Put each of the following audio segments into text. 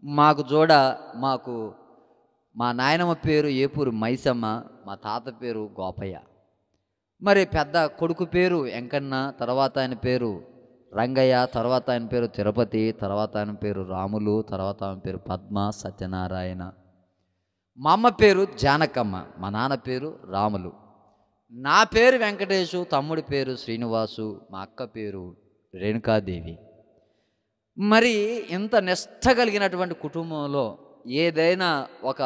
మాకు జోడ మాకు మా నాయనమ్మ పేరు ఏపూరు మైసమ్మ, మా తాత పేరు గోపయ్య. మరి పెద్ద కొడుకు పేరు వెంకన్న, తర్వాత ఆయన పేరు రంగయ్య, తర్వాత ఆయన పేరు తిరుపతి, తర్వాత ఆయన పేరు రాములు, తర్వాత ఆయన పేరు పద్మ, సత్యనారాయణ. మా అమ్మ పేరు జానకమ్మ, మా నాన్న పేరు రాములు. నా పేరు వెంకటేశు, తమ్ముడి పేరు శ్రీనివాసు, మా అక్క పేరు రేణుకాదేవి. మరి ఇంత నిష్ఠ కలిగినటువంటి కుటుంబంలో ఏదైనా ఒక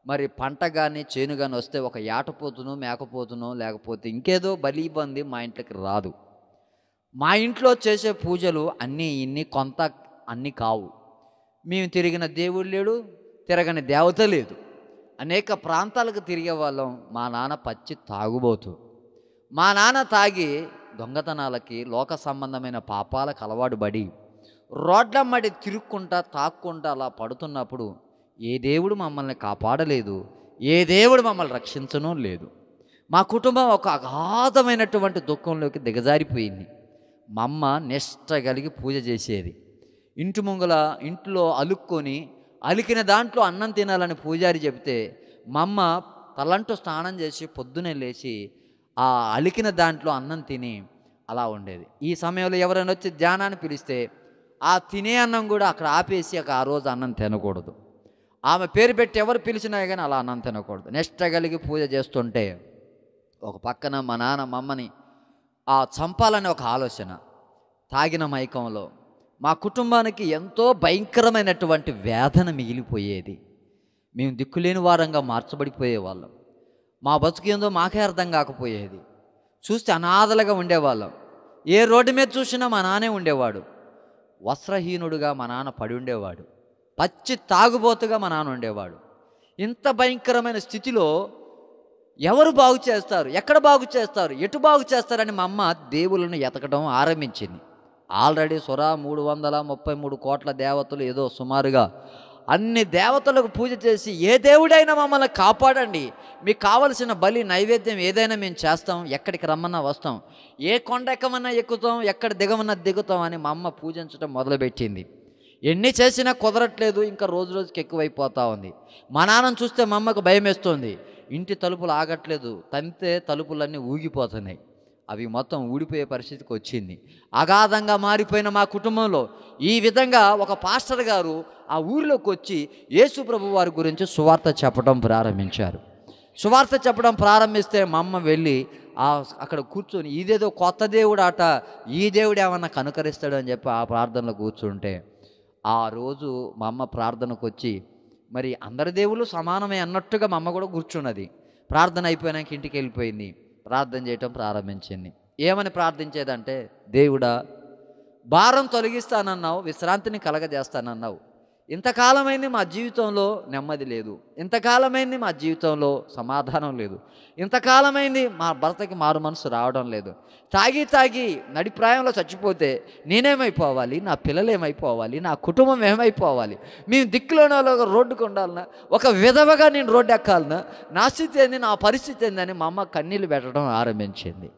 మరి పంట కానీ చేను కానీ వస్తే ఒక ఏటపోతునో మేకపోతునో లేకపోతే ఇంకేదో బలిబంది మా ఇంట్లోకి రాదు. మా ఇంట్లో చేసే పూజలు అన్నీ ఇన్ని కొంత అన్నీ కావు. మేము తిరిగిన దేవుడు లేడు, తిరగని దేవత లేదు. అనేక ప్రాంతాలకు తిరిగే వాళ్ళం. మా నాన్న పచ్చి తాగుబోతు. మా నాన్న తాగి దొంగతనాలకి లోక సంబంధమైన పాపాలకు అలవాటు పడి రోడ్లమ్మడి తిరుక్కుంటా తాక్కుంటా అలా పడుతున్నప్పుడు ఏ దేవుడు మమ్మల్ని కాపాడలేదు, ఏ దేవుడు మమ్మల్ని రక్షించను లేదు. మా కుటుంబం ఒక అగాధమైనటువంటి దుఃఖంలోకి దిగజారిపోయింది. మా అమ్మ నిష్ఠ కలిగి పూజ చేసేది. ఇంటి ముంగల ఇంట్లో అలుక్కొని అలికిన దాంట్లో అన్నం తినాలని పూజారి చెబితే మా అమ్మ తలంటూ స్నానం చేసి పొద్దునే లేచి ఆ అలికిన దాంట్లో అన్నం తిని అలా ఉండేది. ఈ సమయంలో ఎవరైనా వచ్చి ధ్యానాన్ని పిలిస్తే ఆ తినే అన్నం కూడా అక్కడ ఆపేసి ఆ రోజు అన్నం తినకూడదు. ఆమె పేరు పెట్టి ఎవరు పిలిచినా కానీ అలా అన్నం తినకూడదు. నిష్ఠ కలిగి పూజ చేస్తుంటే ఒక పక్కన మా నాన్న మా అమ్మని చంపాలని ఒక ఆలోచన. తాగిన మైకంలో మా కుటుంబానికి ఎంతో భయంకరమైనటువంటి వేదన మిగిలిపోయేది. మేము దిక్కులేని వారంగా మార్చబడిపోయేవాళ్ళం. మా బతుకేందో మాకే అర్థం కాకపోయేది. చూస్తే అనాథలుగా ఉండేవాళ్ళం. ఏ రోడ్డు మీద చూసినా మా నాన్నే ఉండేవాడు. వస్త్రహీనుడుగా మా నాన్న పడి ఉండేవాడు. పచ్చి తాగుబోతుగా మా నాన్న ఉండేవాడు. ఇంత భయంకరమైన స్థితిలో ఎవరు బాగు చేస్తారు, ఎక్కడ బాగు చేస్తారు, ఎటు బాగు చేస్తారని మా అమ్మ దేవుళ్ళను ఎతకడం ఆరంభించింది. ఆల్రెడీ 333 కోట్ల దేవతలు ఏదో సుమారుగా అన్ని దేవతలకు పూజ చేసి ఏ దేవుడైనా మమ్మల్ని కాపాడండి, మీకు కావలసిన బలి నైవేద్యం ఏదైనా మేము చేస్తాం, ఎక్కడికి రమ్మన్నా వస్తాం, ఏ కొండ ఎక్కమన్నా ఎక్కుతాం, ఎక్కడ దిగమన్నా దిగుతాం అని మా అమ్మ పూజించడం మొదలుపెట్టింది. ఎన్ని చేసినా కుదరట్లేదు. ఇంకా రోజు రోజుకి ఎక్కువైపోతూ ఉంది. మా నాన్నను చూస్తే మా అమ్మకు భయం వేస్తుంది. ఇంటి తలుపులు ఆగట్లేదు, తంతే తలుపులన్నీ ఊగిపోతున్నాయి. అవి మొత్తం ఊడిపోయే పరిస్థితికి వచ్చింది. అగాధంగా మారిపోయిన మా కుటుంబంలో ఈ విధంగా ఒక పాస్టర్ గారు ఆ ఊరిలోకి వచ్చి యేసు ప్రభు వారి గురించి సువార్త చెప్పడం ప్రారంభించారు. సువార్త చెప్పడం ప్రారంభిస్తే మా అమ్మ వెళ్ళి అక్కడ కూర్చొని ఇదేదో కొత్త దేవుడు ఆట, ఈ దేవుడు ఏమన్నా కనుకరిస్తాడు అని చెప్పి ఆ ప్రార్థనలో కూర్చుంటే ఆ రోజు మా అమ్మ ప్రార్థనకు వచ్చి మరి అందరి దేవుళ్ళు సమానమే అన్నట్టుగా మా అమ్మ కూడా కూర్చున్నది. ప్రార్థన అయిపోయినాక ఇంటికి వెళ్ళిపోయింది. ప్రార్థన చేయటం ప్రారంభించింది. ఏమని ప్రార్థించేదంటే, దేవుడా భారం తొలగిస్తానన్నావు, విశ్రాంతిని కలగజేస్తానన్నావు. ఇంతకాలమైంది మా జీవితంలో నెమ్మది లేదు, ఇంతకాలమైంది మా జీవితంలో సమాధానం లేదు, ఇంతకాలమైంది మా భర్తకి మారు మనసు రావడం లేదు. తాగి తాగి నడిప్రాయంలో చచ్చిపోతే నేనేమైపోవాలి, నా పిల్లలు ఏమైపోవాలి, నా కుటుంబం ఏమైపోవాలి, మేము దిక్కులోనే రోడ్డుకు ఉండాలన్నా, ఒక విధవగా నేను రోడ్డు ఎక్కాలన్నా, నా స్థితి ఏంది, నా పరిస్థితి ఏందని మా అమ్మ కన్నీళ్ళు పెట్టడం ఆరంభించింది.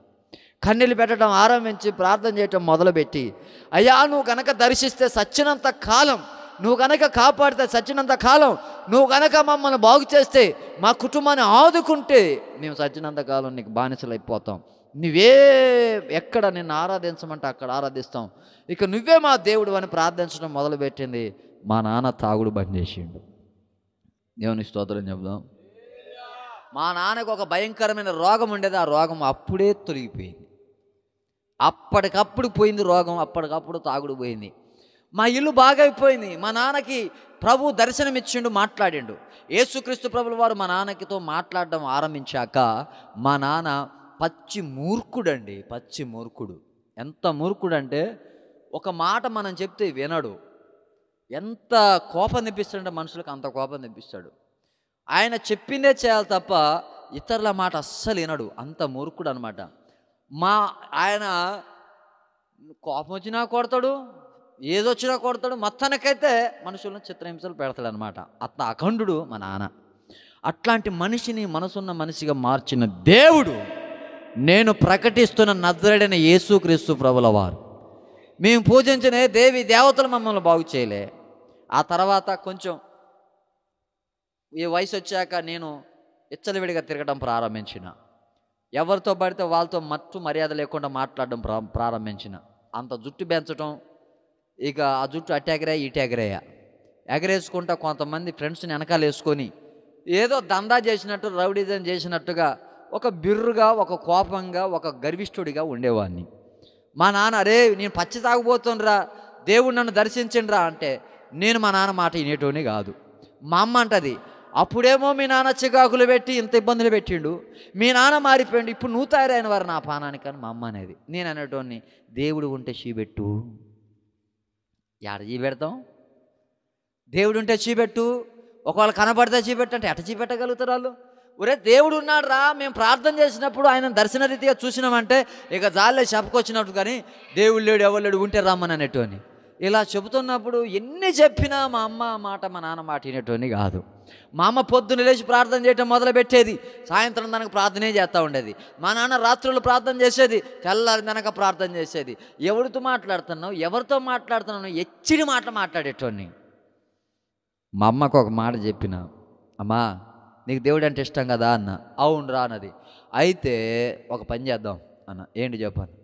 కన్నీళ్ళు పెట్టడం ఆరంభించి ప్రార్థన చేయటం మొదలుపెట్టి, అయ్యా నువ్వు కనుక దర్శిస్తే సచ్చినంత కాలం, నువ్వు కనుక కాపాడితే సచ్చినంత కాలం, నువ్వు కనుక మమ్మల్ని బాగు చేస్తే, మా కుటుంబాన్ని ఆదుకుంటే మేము సచ్చినంత కాలం నీకు బానిసలైపోతాం. నువ్వే ఎక్కడ నిన్ను ఆరాధించమంటే అక్కడ ఆరాధిస్తాం, ఇక నువ్వే మా దేవుడు అని ప్రార్థించడం మొదలుపెట్టింది. మా నాన్న తాగుడు బంద్ చేసిండు. దేవుని స్తోత్రం చెబుదాం. మా నాన్నకు ఒక భయంకరమైన రోగం ఉండేది. ఆ రోగం అప్పుడే తొలగిపోయింది. అప్పటికప్పుడు పోయింది రోగం, అప్పటికప్పుడు తాగుడు పోయింది. మా ఇల్లు బాగైపోయింది. మా నాన్నకి ప్రభు దర్శనమిచ్చిండు, మాట్లాడిండు. యేసుక్రీస్తు ప్రభుల వారు మా నాన్నకితో మాట్లాడడం ఆరంభించాక మా నాన్న పచ్చి మూర్ఖుడండి, పచ్చి మూర్ఖుడు. ఎంత మూర్ఖుడంటే ఒక మాట మనం చెప్తే వినడు. ఎంత కోపం తెప్పిస్తాడంటే మనుషులకు అంత కోపం తెప్పిస్తాడు. ఆయన చెప్పిందే చేయాలి తప్ప ఇతరుల మాట అస్సలు వినడు. అంత మూర్ఖుడు అనమాట. ఆయన కోపం వచ్చినా కొడతాడు, ఏదొచ్చినా కొడతాడు, మొత్తానికైతే మనుషులను చిత్రహింసలు పెడతాడు అనమాట. అట్లా అఖండుడు మా నాన్న. అట్లాంటి మనిషిని మనసున్న మనిషిగా మార్చిన దేవుడు నేను ప్రకటిస్తున్న నజరేయుడైన యేసుక్రీస్తు ప్రభుల వారు. మేము పూజించిన దేవి దేవతలు మమ్మల్ని బాగు చేయలే. ఆ తర్వాత కొంచెం ఈ వయసు వచ్చాక నేను విచ్చలవిడిగా తిరగడం ప్రారంభించిన. ఎవరితో పడితే వాళ్ళతో మట్టు మర్యాద లేకుండా మాట్లాడడం ప్రారంభించిన. అంత జుట్టు పెంచడం, ఇక ఆ జుట్టు అటు ఎగరేయ ఇటు ఎగరేయ ఎగరేసుకుంటా కొంతమంది ఫ్రెండ్స్ని వెనకాల వేసుకొని ఏదో దందా చేసినట్టు, రౌడిజం చేసినట్టుగా ఒక బిర్రుగా, ఒక కోపంగా, ఒక గర్విష్ఠుడిగా ఉండేవాడిని. మా నాన్న, అరే నేను పచ్చి తాగుపోతుండ్రా, దేవుడు నన్ను దర్శించిండ్రా అంటే నేను మా నాన్న మాట వినేటోని కాదు. మా అమ్మ అంటది, అప్పుడేమో మీ నాన్న చికాకులు పెట్టి ఇంత ఇబ్బందులు పెట్టిండు, మీ నాన్న మారిపోయిండు, ఇప్పుడు నువ్వు తయారైన వారు నా పానానికి అని మా అమ్మ అనేది. నేను అనేటోని, దేవుడు ఉంటే చీబెట్టు. ఎడ చీపెడతాం? దేవుడు ఉంటే చీపెట్టు, ఒకవేళ కనబడితే చీపెట్టు అంటే ఎట చీపెట్టగలుగుతారు వాళ్ళు? ఒరే దేవుడు ఉన్నాడు రా, మేము ప్రార్థన చేసినప్పుడు ఆయన దర్శన రీతిగా చూసినామంటే ఇక జాలే చెప్పుకొచ్చినట్టు, కానీ దేవుడు లేడు ఎవరు లేడు ఉంటే రమ్మని అనేటోని. ఇలా చెబుతున్నప్పుడు ఎన్ని చెప్పినా మా అమ్మ మాట మా నాన్న మాట వినేటోని కాదు. మా అమ్మ పొద్దున్న లేచి ప్రార్థన చేయటం మొదలుపెట్టేది, సాయంత్రం తనకు ప్రార్థనే చేస్తూ ఉండేది. మా నాన్న రాత్రులు ప్రార్థన చేసేది, తెల్లారి తనక ప్రార్థన చేసేది. ఎవరితో మాట్లాడుతున్నావు, ఎవరితో మాట్లాడుతున్నావు, ఎచ్చిడి మాట మాట్లాడేటోని. మా అమ్మకు ఒక మాట చెప్పిన, అమ్మా నీకు దేవుడు అంటే ఇష్టం కదా అన్న. అవును రా అన్నది. అయితే ఒక పని చేద్దాం అన్న. ఏంటి చెప్పాను?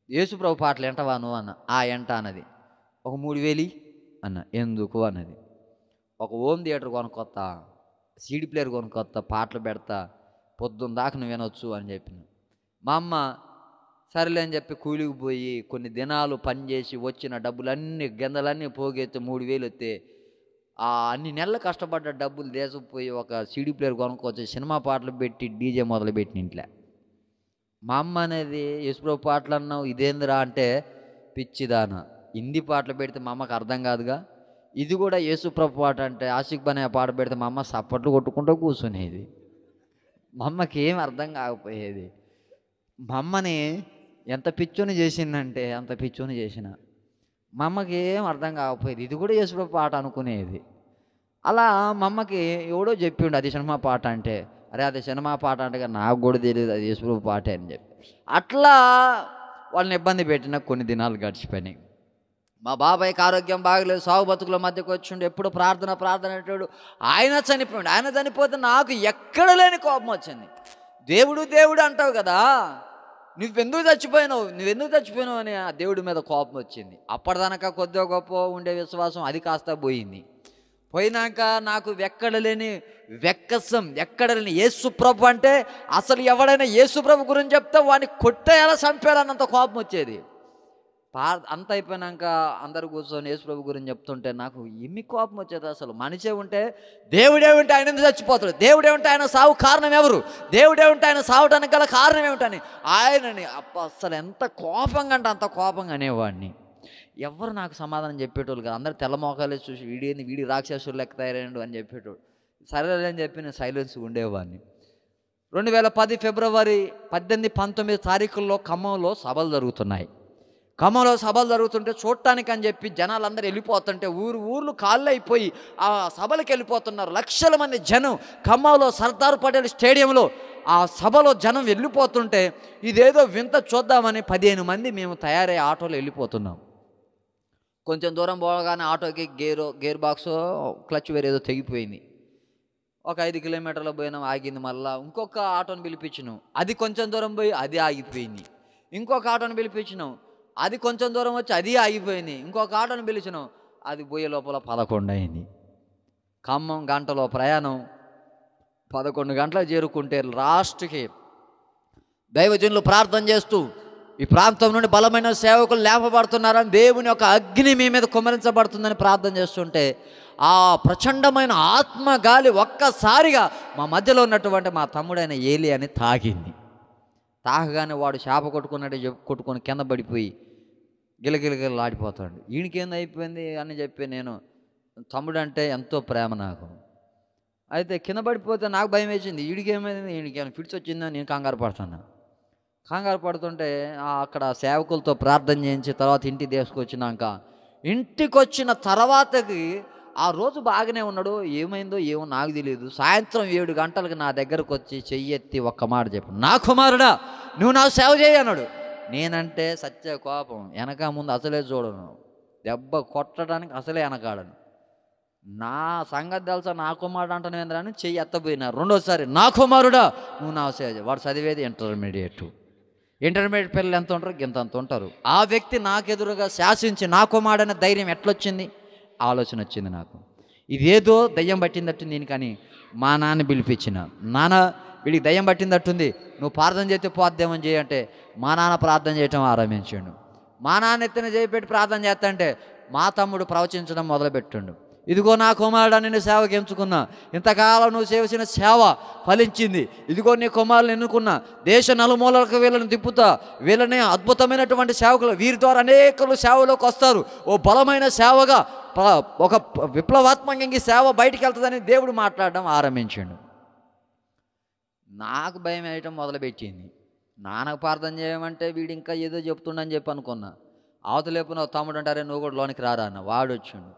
యేసుప్రభు పాటలు ఎంటవా నువ్వు అన్న. ఎంట అన్నది. ఒక 3000 అన్న. ఎందుకు అన్నది. ఒక హోమ్ థియేటర్ కొనుక్కొత్తా, సీడీ ప్లేయర్ కొనుక్కొత్తా, పాటలు పెడతా, పొద్దున్న దాకా నువ్వు వినొచ్చు అని చెప్పిన. మా అమ్మ సరేలే అని చెప్పి కూలికి పోయి కొన్ని దినాలు పనిచేసి వచ్చిన డబ్బులన్నీ గిందలన్నీ పోగెత్తి 3000 వస్తే అన్ని నెలలు కష్టపడ్డ డబ్బులు దేశపోయి ఒక సీడీ ప్లేయర్ కొనుక్కొచ్చి సినిమా పాటలు పెట్టి డీజే మొదలుపెట్టిన ఇంట్లో. మా అమ్మ అనేది, యేసుప్రభు పాటలు అన్నావు ఇదేందిరా అంటే, పిచ్చిదాన హిందీ పాటలు పెడితే మా అమ్మకు అర్థం కాదుగా, ఇది కూడా యేసుప్రభు పాట అంటే ఆషిక్ బనే పాట పెడితే మా అమ్మ సప్పట్లు కొట్టుకుంటూ కూర్చునేది. మా అమ్మకి ఏం అర్థం కాకపోయేది. మా అమ్మని ఎంత పిచ్చోని చేసిందంటే అంత పిచ్చోని చేసిన. మా అమ్మకి ఏం అర్థం కాకపోయేది, ఇది కూడా యేసుప్రభు పాట అనుకునేది. అలా మా అమ్మకి ఎవడో చెప్పిండు అది సినిమా పాట అంటే, అరే అది సినిమా పాట అంటే నాకు కూడా తెలియదు అది యేసుప్రభు పాటే అని చెప్పి. అట్లా వాళ్ళని ఇబ్బంది పెట్టిన కొన్ని దినాలు గడిచిపోయినాయి. మా బాబాయ్కి ఆరోగ్యం బాగలేదు, సాగు బతుకుల మధ్యకు వచ్చిండు, ఎప్పుడు ప్రార్థన అనేటాడు. ఆయన చనిపోయాడు. ఆయన చనిపోతే నాకు ఎక్కడ లేని కోపం వచ్చింది. దేవుడు దేవుడు అంటావు కదా, నువ్వెందుకు చచ్చిపోయినావు అని ఆ దేవుడి మీద కోపం వచ్చింది. అప్పటిదాకా కొద్దిగా గొప్ప ఉండే విశ్వాసం అది కాస్త పోయినాక నాకు ఎక్కడలేని వెక్కసం, ఎక్కడలేని యేసుప్రభు అంటే అసలు ఎవడైనా యేసుప్రభు గురించి చెప్తే వాడిని కొట్టేయాలా చంపేయాలన్నంత కోపం వచ్చేది. అంత అయిపోయినాక అందరు కూర్చొని యేసుప్రభు గురించి చెప్తుంటే నాకు ఏమి కోపం వచ్చేది. అసలు మనిషే ఉంటే దేవుడే ఉంటే ఆయన ఎందుకు చచ్చిపోతాడు, దేవుడే ఉంటే ఆయన సావు కారణం ఎవరు, దేవుడే ఉంటే ఆయన సావడానికి గల కారణం ఏమిటని ఆయనని అసలు ఎంత కోపంగా అంటే అంత కోపంగా అనేవాడిని. ఎవరు నాకు సమాధానం చెప్పేటోళ్ళు కదా. అందరు తెల్ల మోకాలే చూసి వీడి రాక్షసులు లెక్క తయారైండు అని చెప్పేటోడు. సరేలే అని చెప్పి నేను సైలెన్స్గా ఉండేవాడిని. 2010 ఫిబ్రవరి 18, 19 తారీఖుల్లో ఖమ్మంలో సభలు జరుగుతున్నాయి. ఖమ్మంలో సభలు జరుగుతుంటే చూడటానికి అని చెప్పి జనాలందరూ వెళ్ళిపోతుంటే ఊర్లు కాళ్ళు అయిపోయి ఆ సభలకు వెళ్ళిపోతున్నారు. లక్షల మంది జనం ఖమ్మంలో సర్దార్ పటేల్ స్టేడియంలో ఆ సభలో జనం వెళ్ళిపోతుంటే ఇదేదో వింత చూద్దామని 15 మంది మేము తయారై ఆటోలో వెళ్ళిపోతున్నాం. కొంచెం దూరం పోగానే ఆటోకి గేర్ బాక్స్ క్లచ్ వేరేదో తెగిపోయింది. ఒక 5 కిలోమీటర్లు పోయినాం, ఆగింది. మళ్ళీ ఇంకొక ఆటోని పిలిపించినాం, అది కొంచెం దూరం పోయి అది ఆగిపోయింది. ఇంకొక ఆటోని పిలిపించినాం, అది కొంచెం దూరం వచ్చి అది ఆగిపోయింది. ఇంకొక ఆటోని పిలిచినాం, అది పోయే లోపల 11 అయింది. ఖమ్మం గంటలో ప్రయాణం, 11 గంటలకు చేరుకుంటే లాస్ట్కి దైవజనులు ప్రార్థన చేస్తూ ఈ ప్రాంతం నుండి బలమైన సేవకులు లేపబడుతున్నారని, దేవుని యొక్క అగ్ని మీ మీద కుమ్మరించబడుతుందని ప్రార్థన చేస్తుంటే ఆ ప్రచండమైన ఆత్మ గాలి ఒక్కసారిగా మా మధ్యలో ఉన్నటువంటి మా తమ్ముడైన ఏలి అని తాగింది. తాగగానే వాడు చేప కొట్టుకొని కింద పడిపోయి గిలగిలగిలాడిపోతాడు. ఈయనకేంది అయిపోయింది అని చెప్పి నేను, తమ్ముడు అంటే ఎంతో ప్రేమ నాకు. అయితే కింద పడిపోతే నాకు భయం వేసింది, ఈయనకేమైంది, ఈయనకేమైనా ఫిట్స్ వచ్చిందని నేను కంగారు పడుతుంటే అక్కడ సేవకులతో ప్రార్థన చేయించి తర్వాత ఇంటికి తీసుకొచ్చినాక, ఇంటికి వచ్చిన తర్వాతకి ఆ రోజు బాగానే ఉన్నాడు. ఏమైందో ఏమో నాకు తెలియదు. సాయంత్రం 7 గంటలకు నా దగ్గరకు వచ్చి చెయ్యెత్తి ఒక్క మాట చెప్పు, నా కుమారుడా నువ్వు నాకు సేవ చేయి అన్నాడు. నేనంటే సత్య కోపం, వెనక ముందు అసలే చూడను, దెబ్బ కొట్టడానికి అసలే వెనకాడను. నా సంగతి తెలుసా, నా కుమారుడు అంటాను ఏంద్రా అని చెయ్యి ఎత్తపోయినారు. రెండోసారి నా కుమారుడా నువ్వు నా సేవ చేయి. వాడు చదివేది ఇంటర్మీడియట్ పిల్లలు ఎంత ఉంటారు, ఇంత ఉంటారు. ఆ వ్యక్తి నాకెదురుగా శాసించి నా కుమారుడనే ధైర్యం ఎట్లొచ్చింది? ఆలోచన వచ్చింది నాకు. ఇదేదో దయ్యం పట్టిందట్టుంది దీని. కానీ మా నాన్న పిలిపించిన, నాన్న వీడికి దయ్యం పట్టిందట్టుంది, నువ్వు ప్రార్థన చేస్తే పోద్దేమని చేయంటే మా నాన్న ప్రార్థన చేయటం ఆరంభించాడు. మా నాన్న ఎత్తిన చేపెట్టి ప్రార్థన చేస్తా అంటే మా తమ్ముడు ప్రవచించడం మొదలుపెట్టిండు. ఇదిగో నా కుమారుడు నిన్ను సేవకి ఎంచుకున్నా, ఇంతకాలం నువ్వు చేసిన సేవ ఫలించింది. ఇదిగో నీ కుమారుని ఎన్నుకున్నా, దేశ నలుమూలలకు వీళ్ళని తిప్పుతా, వీళ్ళని అద్భుతమైనటువంటి సేవకులు, వీరి ద్వారా అనేకలు సేవలోకి వస్తారు. ఓ బలమైన సేవగా ఒక విప్లవాత్మకంగా సేవ బయటికి వెళ్తుందని దేవుడు మాట్లాడడం ఆరంభించాడు. నాకు భయం వేయటం మొదలుపెట్టింది. నాన్నకు ప్రార్థన చేయమంటే వీడు ఇంకా ఏదో చెప్తుండని చెప్పి అనుకున్నా. అవతలేపు నా తమ్ముడు అంటారే నువ్వు కూడా లోనికి రారా అన్న. వాడు వచ్చిండు.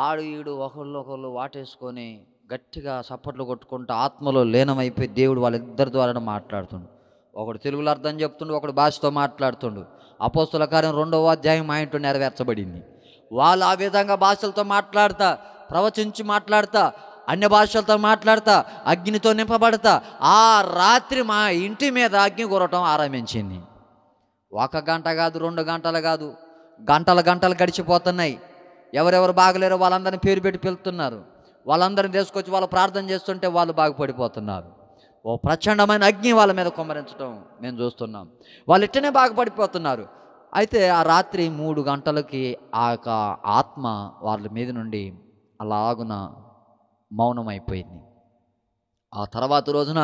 ఆడు ఈడు ఒకళ్ళు వాటేసుకొని గట్టిగా సప్పట్లు కొట్టుకుంటూ ఆత్మలో లీనమైపోయి దేవుడు వాళ్ళిద్దరి ద్వారా మాట్లాడుతుండు. ఒకడు తెలుగులో అర్థం చెప్తుండు, ఒకడు భాషతో మాట్లాడుతుండు. అపోస్తుల కార్యం 2వ అధ్యాయం మా ఇంట్లో నెరవేర్చబడింది. వాళ్ళు ఆ విధంగా భాషలతో మాట్లాడతా, ప్రవచించి మాట్లాడతా, అన్య భాషలతో మాట్లాడతా, అగ్నితో నింపబడతా ఆ రాత్రి మా ఇంటి మీద అగ్ని కురవటం ఆరంభించింది. 1 గంట కాదు, 2 గంటలు కాదు, గంటలు గడిచిపోతున్నాయి. ఎవరెవరు బాగలేరో వాళ్ళందరినీ పేరు పెట్టి పిలుస్తున్నారు. వాళ్ళందరినీ తీసుకొచ్చి వాళ్ళు ప్రార్థన చేస్తుంటే వాళ్ళు బాగుపడిపోతున్నారు. ఓ ప్రచండమైన అగ్ని వాళ్ళ మీద కుమ్మరించడం మేము చూస్తున్నాం. వాళ్ళు ఇట్టనే బాగుపడిపోతున్నారు. అయితే ఆ రాత్రి 3 గంటలకి ఆ యొక్క ఆత్మ వాళ్ళ మీద నుండి అలాగున మౌనం అయిపోయింది. ఆ తర్వాత రోజున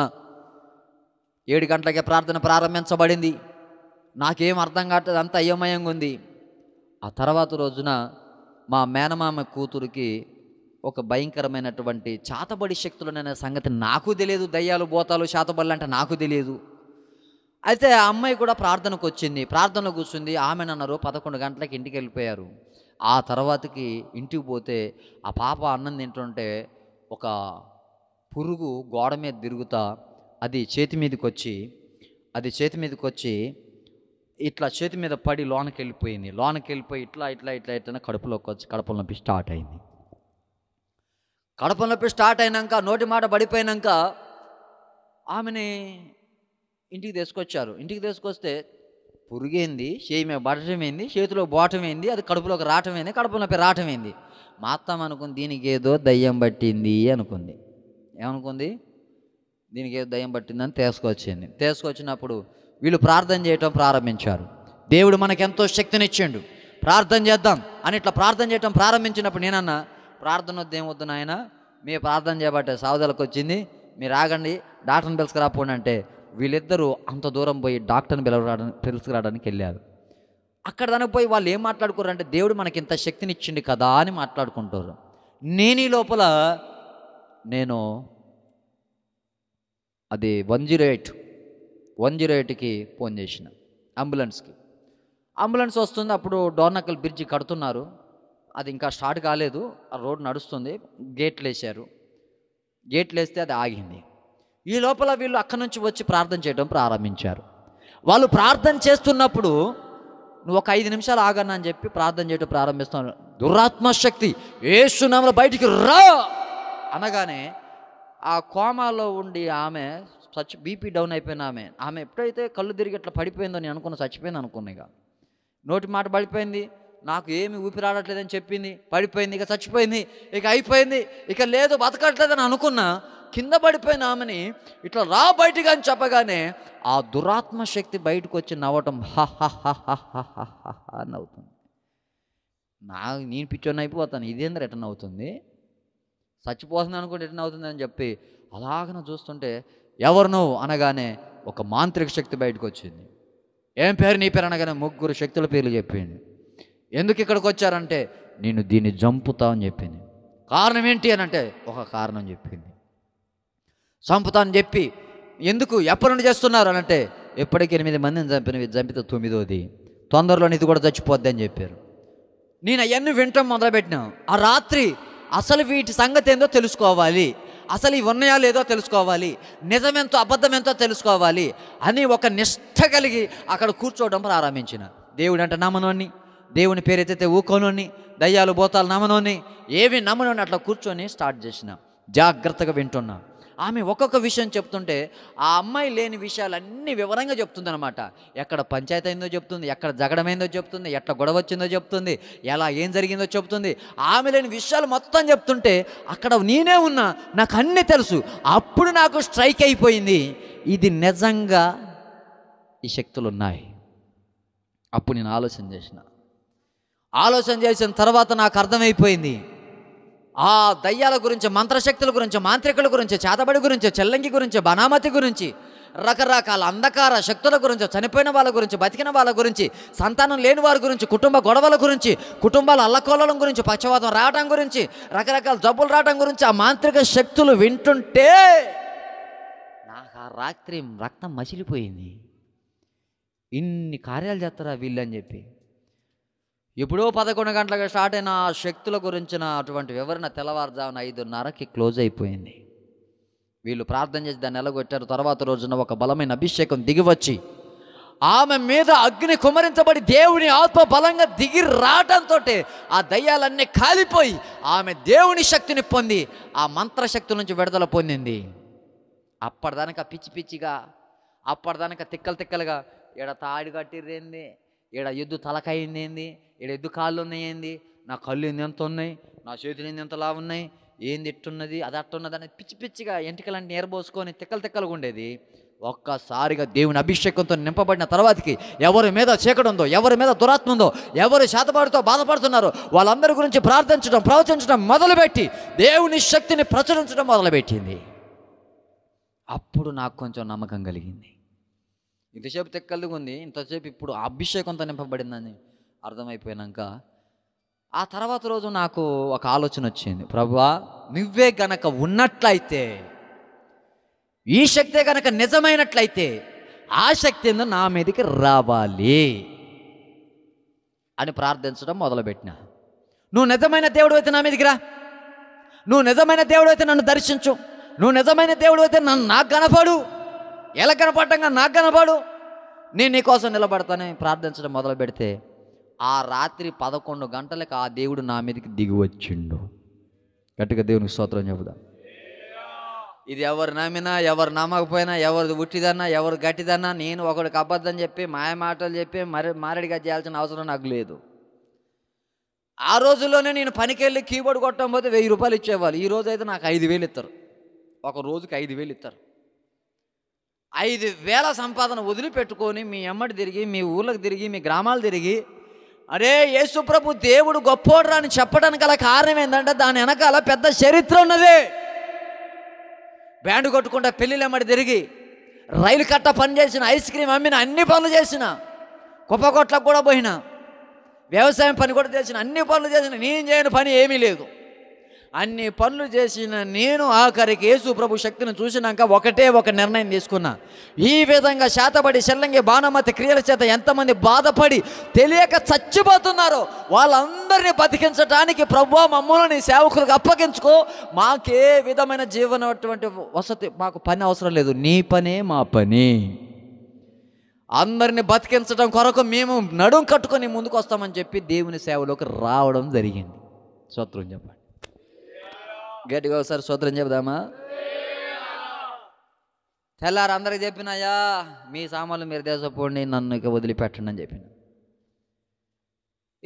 7 గంటలకే ప్రార్థన ప్రారంభించబడింది. నాకేం అర్థం కావట్లేదు, అంత అయోమయంగా ఉంది. ఆ తర్వాత రోజున మా మేనమామ కూతురికి ఒక భయంకరమైనటువంటి చాతబడి శక్తులనే సంగతి నాకు తెలియదు. దయ్యాలు, భూతాలు, చాతబడులు అంటే నాకు తెలియదు. అయితే ఆ అమ్మాయి కూడా ప్రార్థనకు వచ్చింది, ప్రార్థనలో కూర్చుంది. ఆమెనన్నారు 11 గంటలకి ఇంటికి వెళ్ళిపోయారు. ఆ తర్వాతకి ఇంటికి పోతే ఆ పాప అన్నం తింటుంటే ఒక పురుగు గోడ మీద తిరుగుతా అది చేతి మీదకి వచ్చి ఇట్లా చేతి మీద పడి లోనకి వెళ్ళిపోయి ఇట్లా కడుపులోకి వచ్చి కడుపులో నొప్పి స్టార్ట్ అయింది. కడుపులో నొప్పి స్టార్ట్ అయినాక నోటి మాట పడిపోయినాక ఆమెని ఇంటికి తీసుకొచ్చారు. ఇంటికి తీసుకొస్తే పురుగేంది, చేయి మీద పడటమైంది, చేతిలో బోటమైంది, అది కడుపులోకి రావటమైంది, కడుపులో నొప్పి రావటమైంది. మా అత్తమ్మ అనుకుంది దీనికి ఏదో దయ్యం పట్టింది అనుకుంది. ఏమనుకుంది? దీనికి ఏదో దయ్యం పట్టిందని తీసుకొచ్చినప్పుడు వీళ్ళు ప్రార్థన చేయటం ప్రారంభించారు. దేవుడు మనకెంతో శక్తినిచ్చిండు, ప్రార్థన చేద్దాం అని ఇట్లా ప్రార్థన చేయటం ప్రారంభించినప్పుడు నేనన్నా ప్రార్థన వద్దు, ఏమొద్దు నాయన, మీ ప్రార్థన చేయబట్టే సావుదలకు వచ్చింది, మీరు ఆగండి, డాక్టర్ని పిలుచుకురాపోండి అంటే వీళ్ళిద్దరూ అంత దూరం పోయి డాక్టర్ని పిలుచుకురావడానికి వెళ్ళారు. అక్కడ దానికి పోయి వాళ్ళు ఏం మాట్లాడుకోరంటే దేవుడు మనకి ఇంత శక్తినిచ్చిండు కదా అని మాట్లాడుకుంటారు. నేను ఈ లోపల అది 108కి ఫోన్ చేసిన, అంబులెన్స్ వస్తుంది. అప్పుడు డోర్నకల్ బ్రిడ్జి కడుతున్నారు, అది ఇంకా స్టార్ట్ కాలేదు, ఆ రోడ్ నడుస్తుంది. గేట్లు వేస్తే అది ఆగింది. ఈ లోపల వీళ్ళు అక్కడి నుంచి వచ్చి ప్రార్థన చేయడం ప్రారంభించారు. వాళ్ళు ప్రార్థన చేస్తున్నప్పుడు నువ్వు ఒక 5 నిమిషాలు ఆగన్నా అని చెప్పి ప్రార్థన చేయడం ప్రారంభిస్తున్నాను. దురాత్మశక్తి యేసు నామములో బయటికి రా అనగానే ఆ కోమాలో ఉండి ఆమె బీపీ డౌన్ అయిపోయిన ఆమె ఎప్పుడైతే కళ్ళు తిరిగి ఇట్లా పడిపోయిందో నేను అనుకున్నా చచ్చిపోయింది అనుకున్నా. ఇక నోటి మాట పడిపోయింది, నాకు ఏమి ఊపిరాడట్లేదని చెప్పింది, పడిపోయింది, ఇక చచ్చిపోయింది, ఇక అయిపోయింది, ఇక లేదు బతకట్లేదని అనుకున్నా. కింద పడిపోయిన ఆమెని ఇట్లా రా బయటికి అని చెప్పగానే ఆ దురాత్మ శక్తి బయటకు వచ్చి నవ్వటం నవ్వుతుంది. నేను పిచ్చోని అయిపోతాను, ఇదేంద్ర ఎట్లా నవ్వుతుంది, చచ్చిపోతుంది అనుకుంటే ఎట్లా నవ్వుతుంది అని చెప్పి అలాగన చూస్తుంటే ఎవరు నువ్వు అనగానే ఒక మాంత్రిక శక్తి బయటకు వచ్చింది. ఏం పేరు, నీ పేరు అనగానే 3 శక్తుల పేర్లు చెప్పింది. ఎందుకు ఇక్కడికి వచ్చారంటే నేను దీన్ని చంపుతా అని చెప్పింది. కారణం ఏంటి అని అంటే ఒక కారణం చెప్పింది. చంపుతా అని చెప్పి ఎందుకు ఎప్పటి నుండి చేస్తున్నారు అని అంటే ఎప్పటికి 8 మందిని చంపితే 9వది, తొందరలోని ఇది కూడా చచ్చిపోద్ది అని చెప్పారు. నేను అవన్నీ వింటాం మొదలుపెట్టినా. ఆ రాత్రి అసలు వీటి సంగతి ఏందో తెలుసుకోవాలి, అసలు ఇవి ఉన్నాయా లేదో తెలుసుకోవాలి, నిజమెంతో అబద్ధమెంతో తెలుసుకోవాలి అని ఒక నిష్ఠ కలిగి అక్కడ కూర్చోవడం ప్రారంభించిన. దేవుడు అంటే నమ్మనోని, దేవుని పేరైతే ఊకోనోని, దయ్యాలు భూతాలు నమ్మనోని, ఏవి నమ్మనోని అట్లా కూర్చొని స్టార్ట్ చేసిన. జాగ్రత్తగా వింటున్నా. ఆమె ఒక్కొక్క విషయం చెప్తుంటే ఆ అమ్మాయి లేని విషయాలన్నీ వివరంగా చెప్తుందనమాట. ఎక్కడ పంచాయతీ అయిందో చెప్తుంది, ఎక్కడ జగడమైందో చెప్తుంది, ఎట్లా గొడవ వచ్చిందో చెప్తుంది, ఎలా ఏం జరిగిందో చెప్తుంది. ఆమె లేని విషయాలు మొత్తం చెప్తుంటే అక్కడ నేనే ఉన్నా, నాకు అన్నీ తెలుసు. అప్పుడు నాకు స్ట్రైక్ అయిపోయింది, ఇది నిజంగా ఈ శక్తులు ఉన్నాయి. అప్పుడు నేను ఆలోచన చేసిన తర్వాత నాకు అర్థమైపోయింది, ఆ దయ్యాల గురించి, మంత్రశక్తుల గురించి, మాంత్రికుల గురించి, చేతబడి గురించి, చెల్లంగి గురించి, బనామతి గురించి, రకరకాల అంధకార శక్తుల గురించి, చనిపోయిన వాళ్ళ గురించి, బతికిన వాళ్ళ గురించి, సంతానం లేని వారి గురించి, కుటుంబ గొడవల గురించి, కుటుంబాల అల్లకొల్లడం గురించి, పక్షవాతం రావడం గురించి, రకరకాల జబ్బులు రావడం గురించి ఆ మాంత్రిక శక్తులు వింటుంటే నాకు ఆ రాత్రి రక్తం మసిలిపోయింది. ఇన్ని కార్యాలు చేస్తారా వీళ్ళు అని చెప్పి. ఎప్పుడో 11 గంటలకు స్టార్ట్ అయిన ఆ శక్తుల గురించిన అటువంటి వివరణ తెల్లవారుజామున 5:30కి క్లోజ్ అయిపోయింది. వీళ్ళు ప్రార్థన చేసి దాన్ని ఎలగొట్టారు. తర్వాత రోజున ఒక బలమైన అభిషేకం దిగివచ్చి ఆమె మీద అగ్ని కుమరించబడి దేవుని ఆత్మ బలంగా దిగి రావడంతో ఆ దయ్యాలన్నీ కాలిపోయి ఆమె దేవుని శక్తిని పొంది ఆ మంత్రశక్తుల నుంచి విడుదల పొందింది. అప్పటిదానిక పిచ్చిగా, అప్పటిదానిక తిక్కలుగా, ఈడ తాడు కట్టిర్రేంది, ఈడ ఎద్దు తలకాయింది, ఈడ ఎద్దు కాళ్ళు ఉన్నాయింది, నా కళ్ళు ఎంత ఉన్నాయి, నా చేతులు ఎంత లా ఉన్నాయి, ఏంది ఎట్టున్నది, అది అట్టున్నది అనేది పిచ్చిగా ఎంటికలన్నీ ఏరబోసుకొని తిక్కలుగా ఉండేది. ఒక్కసారిగా దేవుని అభిషేకంతో నింపబడిన తర్వాతకి ఎవరి మీద చీకటి ఉందో, ఎవరి మీద దురాత్మ ఉందో, ఎవరు శాతపాటుతో బాధపడుతున్నారో వాళ్ళందరి గురించి ప్రార్థించడం, ప్రవచించడం మొదలుపెట్టి దేవుని శక్తిని ప్రచురించడం మొదలుపెట్టింది. అప్పుడు నాకు కొంచెం నమ్మకం కలిగింది. ఇంతసేపు తెక్కలుగా ఉంది, ఇంతసేపు ఇప్పుడు అభిషేకంతో నింపబడిందని అర్థమైపోయినాక ఆ తర్వాత రోజు నాకు ఒక ఆలోచన వచ్చింది. ప్రభువా, నువ్వే గనక ఉన్నట్లయితే, ఈ శక్తే గనక నిజమైనట్లయితే ఆ శక్తి ఏందో నా మీదకి రావాలి అని ప్రార్థించడం మొదలుపెట్టినా. నువ్వు నిజమైన దేవుడు అయితే నా మీదకి రా, నువ్వు నిజమైన దేవుడు అయితే నన్ను దర్శించు, నువ్వు నిజమైన దేవుడు అయితే నాకు కనపడు, ఎలా కనపడటంగా నాకు కనపడు, నేను నీకోసం నిలబడతానని ప్రార్థించడం మొదలు పెడితే ఆ రాత్రి 11 గంటలకు ఆ దేవుడు నా మీదకి దిగి వచ్చిండు. గట్టిగా దేవునికి స్తోత్రం చెబుదాం. ఇది ఎవరు నమ్మినా, ఎవరు నమ్మకపోయినా, ఎవరిది ఉట్టిదన్నా, ఎవరు గట్టిదన్నా, నేను ఒకడికి అబద్ధం చెప్పి మాయ మాటలు చెప్పి మారడిగా చేయాల్సిన అవసరం నాకు లేదు. ఆ రోజుల్లోనే నేను పనికి వెళ్ళి కీబోర్డ్ కొట్టడం పోతే 1000 రూపాయలు ఇచ్చేవాళ్ళు. ఈ రోజు అయితే నాకు 5000 ఇస్తారు. ఒక రోజుకి 5000 ఇస్తారు. 5000 సంపాదన వదిలిపెట్టుకొని మీ అమ్మడి తిరిగి, మీ ఊళ్ళకి తిరిగి, మీ గ్రామాలు తిరిగి, అరే యేసుప్రభు దేవుడు గొప్పోడ్రా అని చెప్పడానికి గల కారణం ఏంటంటే దాని వెనకాల పెద్ద చరిత్ర ఉన్నది. బ్యాండ్ కొట్టుకుంటా పెళ్ళిళ్ళు అమ్మడి తిరిగి, రైలు కట్ట పని చేసిన, ఐస్ క్రీమ్ అమ్మిన, అన్ని పనులు చేసిన, కుప్పకొట్లకు కూడా పోయిన, వ్యవసాయం పని కూడా చేసిన, అన్ని పనులు చేసిన, నేను చేయని పని ఏమీ లేదు. అన్ని పనులు చేసిన నేను ఆఖరికి యేసు ప్రభు శక్తిని చూసినాక ఒకటే ఒక నిర్ణయం తీసుకున్నా. ఈ విధంగా శాతపడి చెల్లంగి బాణమతి క్రియల చేత ఎంతమంది బాధపడి తెలియక చచ్చిపోతున్నారో వాళ్ళందరినీ బతికించడానికి ప్రభువా మమ్మల్ని నీ సేవకులకు అప్పగించుకో, మాకే విధమైన జీవనటువంటి వసతి, మాకు పని అవసరం లేదు, నీ పనే మా పని. అందరిని బతికించడం కొరకు మేము నడుం కట్టుకొని ముందుకు వస్తామని చెప్పి దేవుని సేవలోకి రావడం జరిగింది. స్తోత్రం చెప్పండి గట్టిగా ఒకసారి. స్తోత్రం చెబుదామా? తెల్లారు అందరికి చెప్పినాయా, మీ సామాన్లు మీరు దేశపోండి, నన్ను ఇక వదిలిపెట్టండి అని చెప్పిన.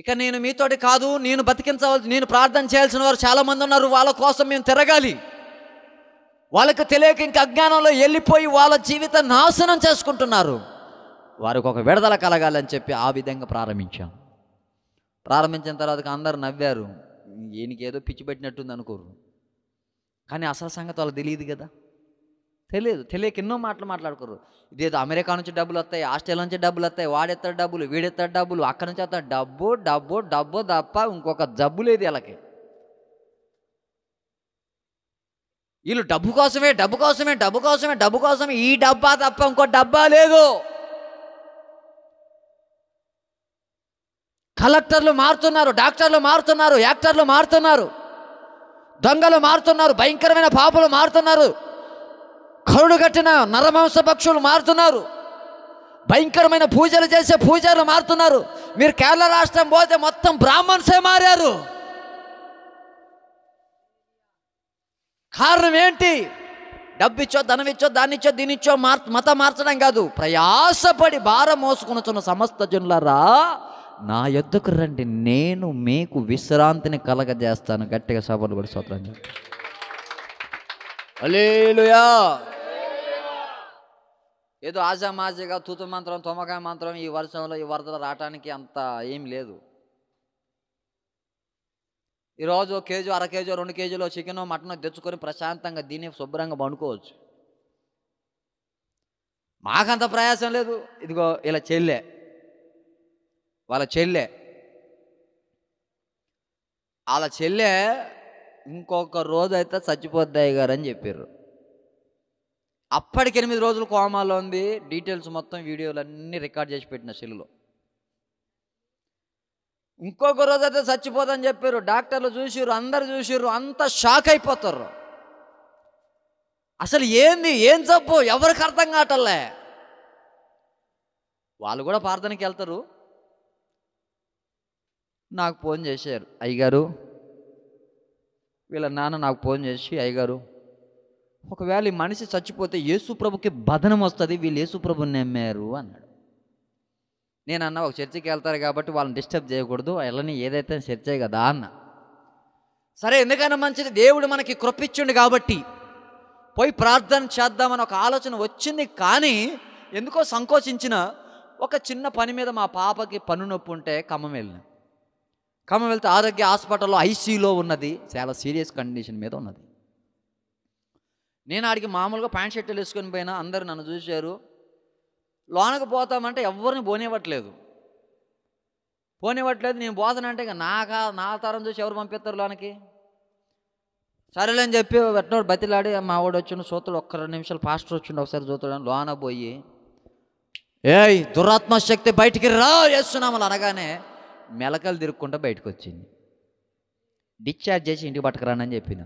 ఇక నేను మీతోటి కాదు, నేను బతికించవలసి, నేను ప్రార్థన చేయాల్సిన వారు చాలామంది ఉన్నారు, వాళ్ళ కోసం మేము తిరగాలి. వాళ్ళకి తెలియక ఇంక అజ్ఞానంలో వెళ్ళిపోయి వాళ్ళ జీవితం నాశనం చేసుకుంటున్నారు, వారికి ఒక విడుదల కలగాలని చెప్పి ఆ విధంగా ప్రారంభించాం. ప్రారంభించిన తర్వాత అందరు నవ్వారు, ఈయనకి ఏదో పిచ్చి పెట్టినట్టుంది అనుకోరు. కానీ అసలు సంగతి వాళ్ళకి తెలియదు కదా, తెలియక ఎన్నో మాటలు మాట్లాడుకోరు. ఇదేదో అమెరికా నుంచి డబ్బులు వస్తాయి, ఆస్ట్రేలియా నుంచి డబ్బులు వస్తాయి, వాడెత్తాడు డబ్బులు, వీడెత్తాడు డబ్బులు, అక్కడి నుంచి వస్తాడు డబ్బు డబ్బు డబ్బు తప్ప ఇంకొక జబ్బు లేదు వీళ్ళకి. వీళ్ళు డబ్బు కోసమే డబ్బు కోసమే డబ్బు కోసమే డబ్బు కోసమే, ఈ డబ్బా తప్ప ఇంకో డబ్బా లేదు. కలెక్టర్లు మారుతున్నారు, డాక్టర్లు మారుతున్నారు, యాక్టర్లు మారుతున్నారు, దొంగలు మారుతున్నారు, భయంకరమైన పాపులు మారుతున్నారు, కరుడు కట్టిన నరమాంస పక్షులు మారుతున్నారు, భయంకరమైన పూజలు చేసే పూజారులు మారుతున్నారు. మీరు కేరళ రాష్ట్రం పోతే మొత్తం బ్రాహ్మణ్సే మారారు. కారణం ఏంటి? డబ్బిచ్చో, ధనమిచ్చో, దాన్నిచ్చో, దీనిచ్చో మతం మార్చడం కాదు. ప్రయాసపడి భారం మోసుకొనుచున్న సమస్త జనులారా నా యొద్దకు రండి, నేను మీకు విశ్రాంతిని కలగజేస్తాను. గట్టిగా సభలు కూడా స్తోత్రం చెప్పండి. హల్లెలూయా. ఏదో ఆజామాజీగా తూతు మంత్రం, తొమ్మకాయ మంత్రం ఈ వర్షంలో ఈ వరదలు రావటానికి అంత ఏం లేదు. ఈరోజు కేజీ, అర కేజీ, 2 కేజీలో చికెన్ మటన్ తెచ్చుకొని ప్రశాంతంగా దీన్ని శుభ్రంగా వండుకోవచ్చు. మాకంత ప్రయాసం లేదు. ఇదిగో ఇలా చెల్లె, వాళ్ళ చెల్లె ఇంకొక రోజు అయితే చచ్చిపోద్దాయి గారు అని చెప్పారు. అప్పటికి 8 రోజులు కోమాలో ఉంది. డీటెయిల్స్ మొత్తం వీడియోలు అన్నీ రికార్డ్ చేసి పెట్టిన సెల్లులో. ఇంకొక రోజు అయితే చచ్చిపోదని చెప్పారు. డాక్టర్లు చూసిర్రు, అందరు చూసిర్రు, అంత షాక్ అయిపోతారు. అసలు ఏం జబ్బు ఎవరికి అర్థం కావటంలే. వాళ్ళు కూడా ప్రార్థనకి వెళ్తారు. నాకు ఫోన్ చేశారు, అయ్యగారు, వీళ్ళ నాన్న నాకు ఫోన్ చేసి, అయ్యగారు ఒకవేళ ఈ మనిషి చచ్చిపోతే యేసుప్రభుకి బదనం వస్తుంది, వీళ్ళు యేసుప్రభుని నమ్మారు అన్నాడు. నేను అన్న, ఒక చర్చికి వెళ్తారు కాబట్టి వాళ్ళని డిస్టర్బ్ చేయకూడదు, వెళ్ళని ఏదైతే చర్చే కదా అన్న. సరే, ఎందుకైనా మంచిది, దేవుడు మనకి కృపిచ్చిండు కాబట్టి పోయి ప్రార్థన చేద్దామని ఒక ఆలోచన వచ్చింది. కానీ ఎందుకో సంకోచించిన. ఒక చిన్న పని మీద మా పాపకి పన్ను నొప్పి ఉంటే ఖమ్మం వెళ్తే ఆరోగ్య హాస్పిటల్లో ఐసీయూలో ఉన్నది. చాలా సీరియస్ కండిషన్ మీద ఉన్నది. నేను ఆడికి మామూలుగా ప్యాంట్ షర్ట్లు వేసుకొని పోయినా. అందరూ నన్ను చూశారు. లోనకు పోతామంటే ఎవరిని పోనివ్వట్లేదు. నేను పోతానంటే ఇక నా తరం చూసి ఎవరు పంపిస్తారు లోనకి? సరేలేని చెప్పి వెట్టినోడు బతిలాడి, మా వాడు వచ్చిండు సోతుడు, ఒక్క 2 నిమిషాలు పాస్టర్ వచ్చిండు, ఒకసారి చూస్తాడు. లోన పోయి, ఏయ్ దురాత్మ శక్తి బయటికి రా చేస్తున్నామని అనగానే మెలకలు తిరుక్కుంటూ బయటకు వచ్చింది. డిశ్చార్జ్ చేసి ఇంటికి పట్టుకురానని చెప్పిన.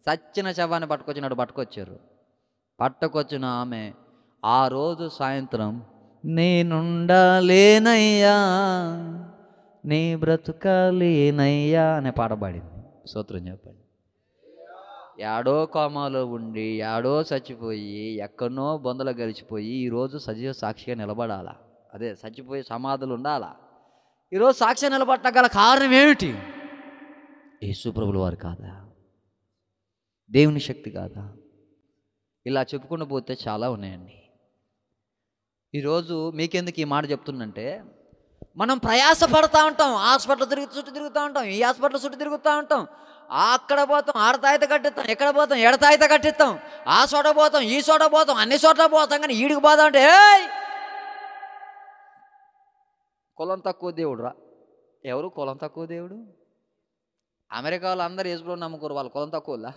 చచ్చిన శవాన్ని పట్టుకొచ్చిన ఆమె ఆ రోజు సాయంత్రం, నేనుండాలేనయ్యా నీ బ్రతుకాలేనయ్యా అనే పాట పాడింది. స్తోత్రం చెప్పండి. యాడో కోమాలో ఉండి, యాడో చచ్చిపోయి, ఎక్కడనో బొందలో గలిచిపోయి ఈరోజు సజీవ సాక్షిగా నిలబడాలా? అదే చచ్చిపోయి సమాధులు ఉండాలా? ఈరోజు సాక్షిగా నిలబట్టగల కారణం ఏమిటి? యేసుప్రభుల వారు కాదా? దేవుని శక్తి కాదా? ఇలా చెప్పుకుంటూ పోతే చాలా ఉన్నాయండి. ఈరోజు మీకెందుకు ఈ మాట చెప్తుందంటే, మనం ప్రయాస పడుతూ ఉంటాం. హాస్పిటల్ చుట్టూ తిరుగుతూ ఉంటాం, ఈ హాస్పిటల్ చుట్టూ తిరుగుతూ ఉంటాం. అక్కడ పోతాం, ఆడతాయిత కట్టిస్తాం, ఎక్కడ పోతాం, ఎడతాయిత కట్టిస్తాం, ఆ చోట పోతాం, ఈ చోట పోతాం, అన్ని చోట్ల పోతాం. కానీ ఈడికి పోతాం అంటే కులం తక్కువ దేవుడు రా. ఎవరు కులం తక్కువ దేవుడు? అమెరికాలో అందరూ యేసుప్రభుని నమ్ముకోరు, వాళ్ళు కులం తక్కువలా?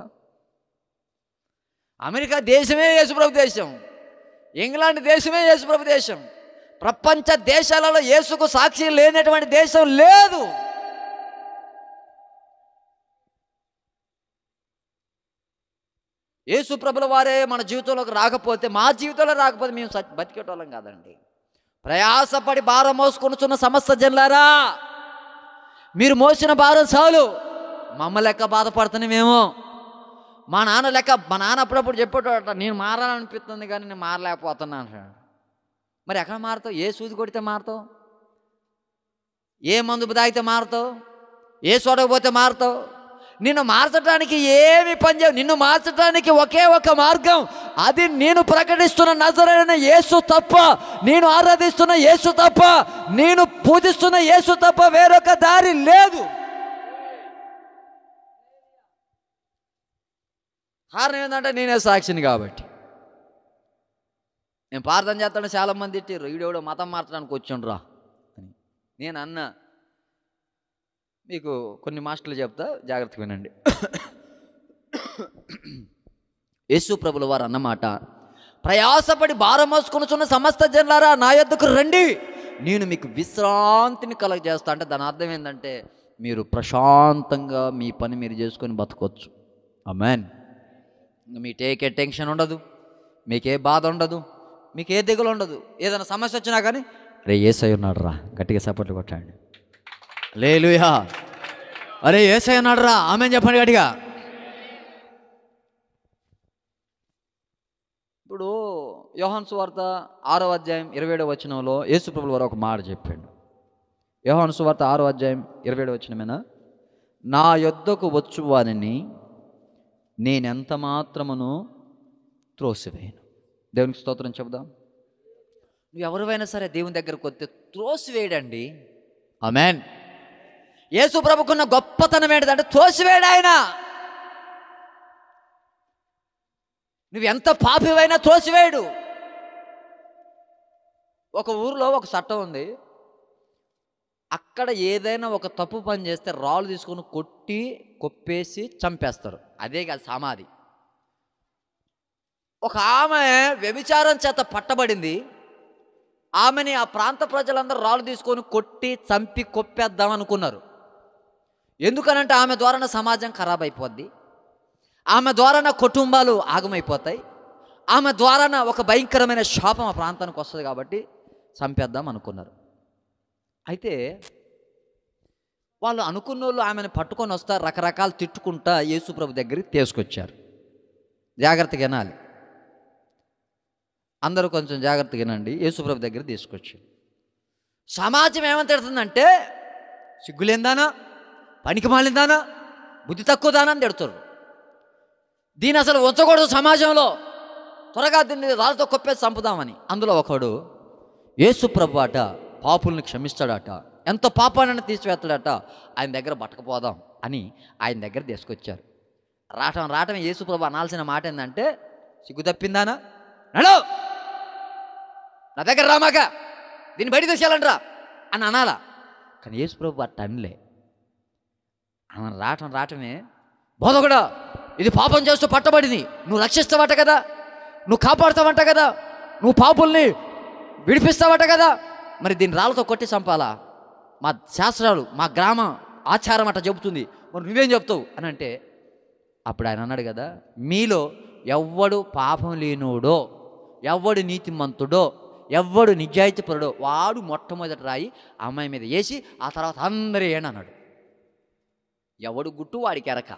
అమెరికా దేశమే యేసుప్రభు దేశం, ఇంగ్లాండ్ దేశమే యేసుప్రభు దేశం. ప్రపంచ దేశాలలో యేసుకు సాక్షి లేనటువంటి దేశం లేదు. యేసుప్రభుల వారే మన జీవితంలోకి రాకపోతే, మా జీవితంలో రాకపోతే మేము బతికేటోళ్ళం కాదండి. ప్రయాసపడి భారం మోసుకొనుచున్న సమస్త జనులారా, మీరు మోసిన భారం చాలు. మమ్మ లెక్క బాధపడుతున్నామేమో. మా నాన్న అప్పుడప్పుడు చెప్పేటోట, నేను మారాలనిపిస్తుంది కానీ నేను మారలేకపోతున్నాను అంటాడు. మరి ఎక్కడ మారుతావు? ఏ సూది కొడితే మారుతావు? ఏ మందు తాగితే మారుతావు? ఏ చోటకు పోతే మారుతావు? నిన్ను మార్చడానికి ఏమి పని చేయవు. నిన్ను మార్చడానికి ఒకే ఒక మార్గం, అది నేను ప్రకటిస్తున్న నజరేయుడైన యేసు తప్ప, నేను ఆరాధిస్తున్న యేసు తప్ప, నేను పూజిస్తున్న యేసు తప్ప వేరొక దారి లేదు. కారణం ఏంటంటే నేనే సాక్షిని కాబట్టి. నేను ప్రార్థన చేస్తాను, చాలామంది తిట్టారు, ఈడెవడో మతం మార్చడానికి వచ్చిండ్రా అని. నేను అన్నా, మీకు కొన్ని మాటలు చెప్తా, జాగ్రత్తగా వినండి. యేసు ప్రభుల వారు అన్నమాట, ప్రయాసపడి భారం మోసుకొనుచున్న సమస్త జనులారా నా యొద్దకు రండి, నేను మీకు విశ్రాంతిని కలగజేస్తా. అంటే దాని అర్థం ఏంటంటే, మీరు ప్రశాంతంగా మీ పని మీరు చేసుకొని బతకొచ్చు. ఆమేన్. మీకే టెన్షన్ ఉండదు, మీకే బాధ ఉండదు, మీకు ఏ దిగులు ఉండదు. ఏదైనా సమస్య వచ్చినా కానీ రే యేసయ్య ఉన్నాడు రా, గట్టిగా సపోర్ట్లు కొట్టండి. హల్లెలూయా. అరే యేసయ్య ఉన్నాడు రా, ఆమేన్ చెప్పండి గట్టిగా. ఇప్పుడు యోహాను సువార్త 6వ అధ్యాయం 27వ వచనంలో యేసు ప్రభువు వారు ఒక మాట చెప్పాడు. యోహాను సువార్త 6వ అధ్యాయం 27వ వచనమేనా, నా యొద్దకు వచ్చు వారిని నేనెంత మాత్రమును త్రోసివేయను. దేవునికి స్తోత్రం చెబుదాం. నువ్వు ఎవరివైనా సరే దేవుని దగ్గరకు వస్తే త్రోసివేయడండి. ఆమేన్. యేసు ప్రభుకున్న గొప్పతనం ఏంటంటే త్రోసివేయడు ఆయన. నువ్వు ఎంత పాపివైనా త్రోసివేయడు. ఒక ఊరిలో ఒక చట్టం ఉంది, అక్కడ ఏదైనా ఒక తప్పు పని చేస్తే రాళ్ళు తీసుకొని కొట్టి కొప్పేసి చంపేస్తారు. అదే కాదు సమాధి. ఒక ఆమె వ్యభిచారం చేత పట్టబడింది. ఆమెని ఆ ప్రాంత ప్రజలందరూ రాళ్ళు తీసుకొని కొట్టి చంపి కొప్పేద్దాం అనుకున్నారు. ఎందుకనంటే ఆమె ద్వారా సమాజం ఖరాబ్ అయిపోద్ది, ఆమె ద్వారా కుటుంబాలు ఆగమైపోతాయి, ఆమె ద్వారా ఒక భయంకరమైన శాపం ఆ ప్రాంతానికి వస్తుంది కాబట్టి చంపేద్దాం అనుకున్నారు. అయితే వాళ్ళు అనుకున్న వాళ్ళు ఆమెను పట్టుకొని వస్తారు, రకరకాలు తిట్టుకుంటా యేసు ప్రభు దగ్గరికి తీసుకొచ్చారు. జాగ్రత్తగా వినాలి అందరూ, కొంచెం జాగ్రత్తగా వినండి. యేసు ప్రభు దగ్గర తీసుకొచ్చారు. సమాజం ఏమని తిడుతుందంటే సిగ్గులేందానా, పనికి మాలిందానా, బుద్ధి తక్కువదానా అని తిడుతారు. దీని అసలు ఉంచకూడదు సమాజంలో, త్వరగా దీన్ని రాళ్ళతో కొప్పేసి చంపుదామని. అందులో ఒకడు యేసు ప్రభు అట పాపుల్ని క్షమిస్తాడట, ఎంత పాపాన్ని తీసివేస్తాడట, ఆయన దగ్గర పట్టకపోదాం అని ఆయన దగ్గర తీసుకొచ్చారు. రావటం యేసు ప్రభు అనాల్సిన మాట ఏంటంటే, సిగ్గు తప్పిందానా, నడు నా దగ్గర రామాక, దీన్ని బయట తీసేయాలంటరా అని అనాలా. కానీ యేసు ప్రభు అట్ట అనలే. ఆమె రావటమే, బోధకుడా ఇది పాపం చేస్తూ పట్టబడింది, నువ్వు రక్షిస్తావట కదా, నువ్వు కాపాడుతావంట కదా, నువ్వు పాపుల్ని విడిపిస్తావట కదా, మరి దీన్ని రాళ్ళతో కొట్టి చంపాలా? మా శాస్త్రాలు, మా గ్రామ ఆచారం అట్ట చెబుతుంది, మరి నువ్వేం చెప్తావు అని అంటే, అప్పుడు ఆయన అన్నాడు కదా, మీలో ఎవ్వడు పాపం లేనోడో, ఎవ్వడు నీతిమంతుడో, ఎవ్వడు నిజాయితీపరుడో వాడు మొట్టమొదటి రాయి అమ్మాయి మీద వేసి ఆ తర్వాత అందరూ అన్నాడు. ఎవడు గుట్టు వాడికి ఎరక,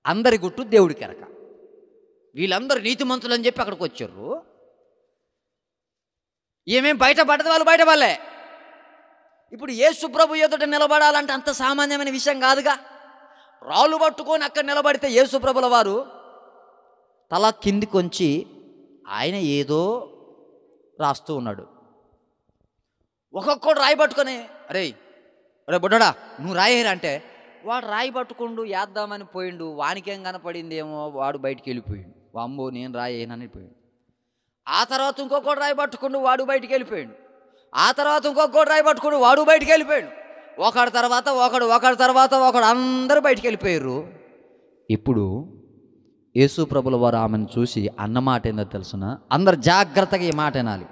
అందరి గుట్టు దేవుడికి ఎరక. వీళ్ళందరూ నీతిమంతులు అని చెప్పి అక్కడికి వచ్చారు. ఏమేం బయటపడ్డది వాళ్ళు బయటపడలే. ఇప్పుడు యేసు ప్రభు ఎదుట నిలబడాలంటే అంత సామాన్యమైన విషయం కాదుగా. రాళ్ళు పట్టుకొని అక్కడ నిలబడితే యేసు ప్రభుల వారు తల కిందికి వంచి ఆయన ఏదో రాస్తూ ఉన్నాడు. ఒక్కొక్కడు రాయి పట్టుకొని రే బుడ్డడా నువ్వు రాయేరా అంటే, వాడు రాయి పట్టుకుండు వేద్దామని పోయిండు, వానికేం కనపడిందేమో వాడు బయటికి వెళ్ళిపోయాడు. అమ్మో నేను రాయేనని పోయాడు. ఆ తర్వాత ఇంకొకటి రాయి పట్టుకుండు వాడు బయటికి వెళ్ళిపోయాడు. ఆ తర్వాత ఇంకొకటి రాయి పట్టుకుండు వాడు బయటికి వెళ్ళిపోయాడు. ఒకడి తర్వాత ఒకడు అందరూ బయటికి వెళ్ళిపోయారు. ఇప్పుడు యేసు ప్రభుల వారు ఆమెను చూసి అన్నమాట ఏందో తెలుసునా, అందరు జాగ్రత్తగా ఈ మాట వినాలి.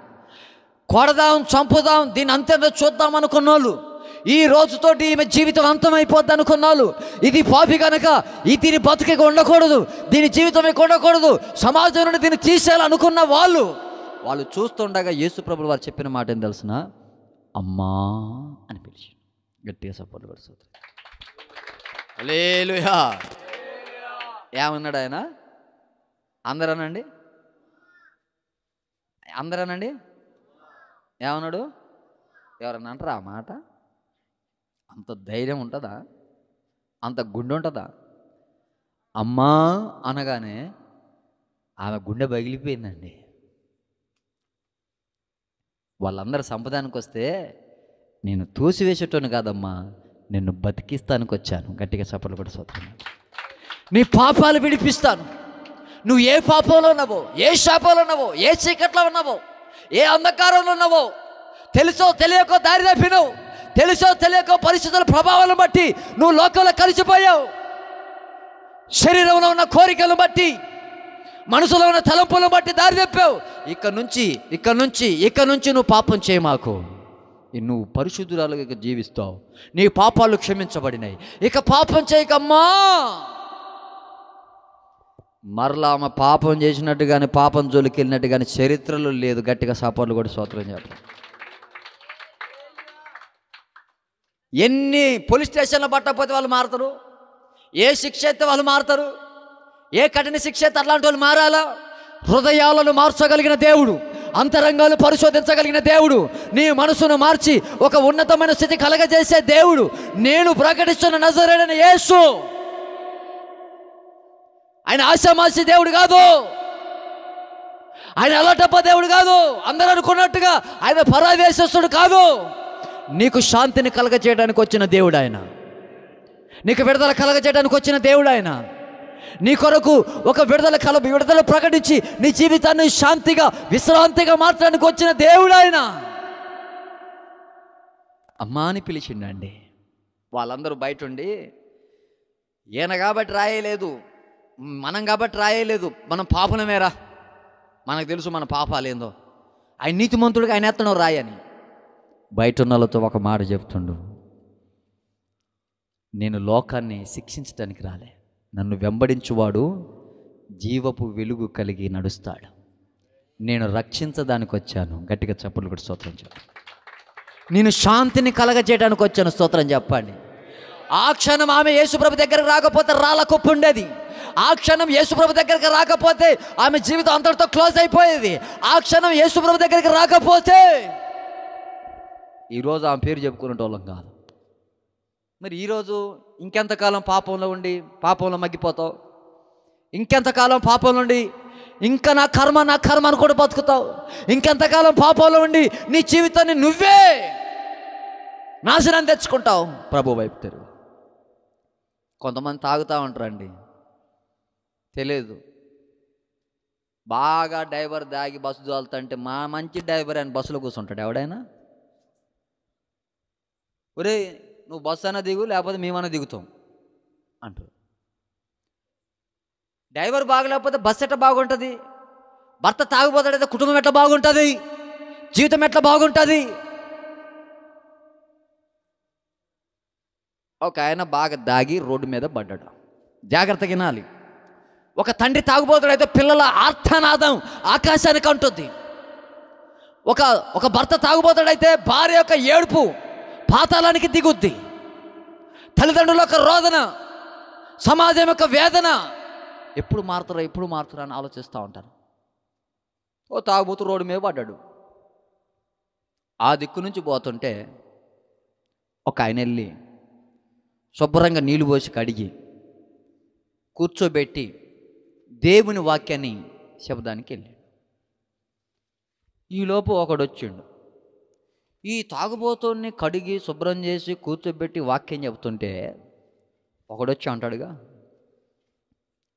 కొడదాం, చంపుదాం, దీని అంతేందో చూద్దాం అనుకున్నోళ్ళు, ఈ రోజుతోటి ఈమె జీవితం అంతమైపోద్ది అనుకున్నాళ్ళు, ఇది పాపి కనుక దీని బతుకగా ఉండకూడదు, దీని జీవితం ఇక ఉండకూడదు, సమాజం నుండి దీన్ని తీసేయాలనుకున్న వాళ్ళు చూస్తుండగా యేసు ప్రభుల వారు చెప్పిన మాట ఏం తెలుసునా, అమ్మా అని పిలిచి గట్టిగా సపోర్ట్ పడుతుంది. హల్లెలూయా. ఏమన్నాడు ఆయన? అందరనండి ఏమన్నాడు? ఎవరన్నా అంటారా ఆ మాట? అంత ధైర్యం ఉంటుందా? అంత గుండె ఉంటుందా? అమ్మా అనగానే ఆమె గుండె పగిలిపోయిందండి. వాళ్ళందరూ సంపదానికి వస్తే నేను తోసివేసేటోను కాదమ్మా, నిన్ను బతికిస్తానికి వచ్చాను. గట్టిగా చప్పట్లు కూడా సోదరులు. నీ పాపాలు విడిపిస్తాను. నువ్వు ఏ పాపంలో ఉన్నావో, ఏ శాపంలో ఉన్నావో, ఏ చీకట్లో ఉన్నావో, ఏ అంధకారంలో ఉన్నావో, తెలుసో తెలియకో దారి తప్పినవు, తెలుసో తెలియకో పరిస్థితుల ప్రభావాలను బట్టి నువ్వు లోకంలో కలిసిపోయావు, శరీరంలో ఉన్న కోరికలను బట్టి, మనసులో ఉన్న తలంపులను బట్టి దారి తప్పావు. ఇక నుంచి నువ్వు పాపం చేయమాకు, నువ్వు పరిశుద్ధురాలుగా జీవిస్తావు, నీ పాపాలు క్షమించబడినాయి, ఇక పాపం చేయకమ్మా. మరలా ఆమె పాపం చేసినట్టు కానీ పాపం జోలికి వెళ్ళినట్టు కానీ చరిత్రలో లేదు. గట్టిగా సాపార్లు కూడా స్తోత్రం చెప్పండి. ఎన్ని పోలీస్ స్టేషన్లో పట్టకపోతే వాళ్ళు మారుతారు, ఏ శిక్ష అయితే వాళ్ళు మారుతారు, ఏ కఠిన శిక్ష అయితే అట్లాంటి వాళ్ళు మారాలా? హృదయాలను మార్చగలిగిన దేవుడు, అంతరంగాలు పరిశోధించగలిగిన దేవుడు, నీ మనసును మార్చి ఒక ఉన్నతమైన స్థితి కలగజేసే దేవుడు, నేను ప్రకటిస్తున్న నజరేయుడైన యేసు. ఆయన ఆశామాసి దేవుడు కాదు, ఆయన అలటప్ప దేవుడు కాదు, అందరూ అనుకున్నట్టుగా ఆయన పరాదేశస్తుడు కాదు. నీకు శాంతిని కలగజేయడానికి వచ్చిన దేవుడు ఆయన, నీకు విడుదల కలగజేయడానికి వచ్చిన దేవుడు ఆయన. నీ కొరకు ఒక విడుదల ప్రకటించి నీ జీవితాన్ని శాంతిగా విశ్రాంతిగా మార్చడానికి వచ్చిన దేవుడు ఆయన. అమ్మా అని పిలిచిండండి. వాళ్ళందరూ బయట ఉండి, ఈయన కాబట్టి రాయలేదు, మనం కాబట్టి రాయలేదు, మనం పాపనమేరా, మనకు తెలుసు మన పాపాలేందో, ఆయన నీతిమంతుడిగా ఆయన ఎత్తడం రాయని. బయట ఉన్న వాళ్ళతో ఒక మాట చెప్తుండు, నేను లోకాన్ని శిక్షించడానికి రాలే, నన్ను వెంబడించువాడు జీవపు వెలుగు కలిగి నడుస్తాడు, నేను రక్షించడానికి వచ్చాను. గట్టిగా చప్పట్లు కూడా స్తోత్రం చెప్పండి. నేను శాంతిని కలగజేయడానికి వచ్చాను. స్తోత్రం చెప్పండి. ఆ క్షణం ఆమె యేసుప్రభు దగ్గరకు రాకపోతే రాళ్ళ కుప్పు ఉండేది. ఆ క్షణం యేసుప్రభు దగ్గరికి రాకపోతే ఆమె జీవితం అంతటితో క్లోజ్ అయిపోయేది. ఆ క్షణం యేసుప్రభు దగ్గరికి రాకపోతే ఈరోజు ఆమె పేరు చెప్పుకునేటోళ్ళం కాదు. మరి ఈరోజు ఇంకెంతకాలం పాపంలో ఉండి పాపంలో మగ్గిపోతావు? ఇంకెంతకాలం పాపంలో ఉండి ఇంకా నా కర్మ అని కూడా బతుకుతావు? ఇంకెంతకాలం పాపంలో ఉండి నీ జీవితాన్ని నువ్వే నాశనం తెచ్చుకుంటావు? ప్రభు వైపు తిరుగు. కొంతమంది తాగుతూ ఉంటారండి, తెలియదు, బాగా డ్రైవర్ దాగి బస్సు తోలుతుంటే మా మంచి డ్రైవర్ అని బస్సులో కూర్చుంటాడు ఎవడైనా? ఒరే నువ్వు బస్సు అయినా దిగు, లేకపోతే మేమన్నా దిగుతాం అంటారు. డ్రైవర్ బాగలేకపోతే బస్సు ఎట్లా బాగుంటుంది? భర్త తాగిపోతాడైతే కుటుంబం ఎట్లా బాగుంటుంది? జీవితం ఎట్లా బాగుంటుంది? ఒక ఆయన బాగా దాగి రోడ్డు మీద పడ్డాడు. జాగ్రత్తగా వినాలి. ఒక తండ్రి తాగుబోతుడైతే పిల్లల ఆర్తనాదం ఆకాశానికి అంటుంది. ఒక భర్త తాగుబోతుడైతే భార్య యొక్క ఏడుపు పాతాళానికి దిగుద్ది. తల్లిదండ్రుల యొక్క రోదన, సమాజం యొక్క వేదన. ఎప్పుడు మారుతారా అని ఆలోచిస్తూ ఉంటారు. ఓ తాగుబోతు రోడ్డు మీద పడ్డాడు. ఆ దిక్కు నుంచి పోతుంటే ఒక ఆయన వెళ్ళి శుభ్రంగా నీళ్ళు పోసి కడిగి కూర్చోబెట్టి దేవుని వాక్యాన్ని శబ్దానికి వెళ్ళాడు. ఈలోపు ఒకడు వచ్చిండు. ఈ తాగుబోతుని కడిగి శుభ్రం చేసి కూర్చోబెట్టి వాక్యం చెబుతుంటే ఒకడొచ్చి అంటాడుగా,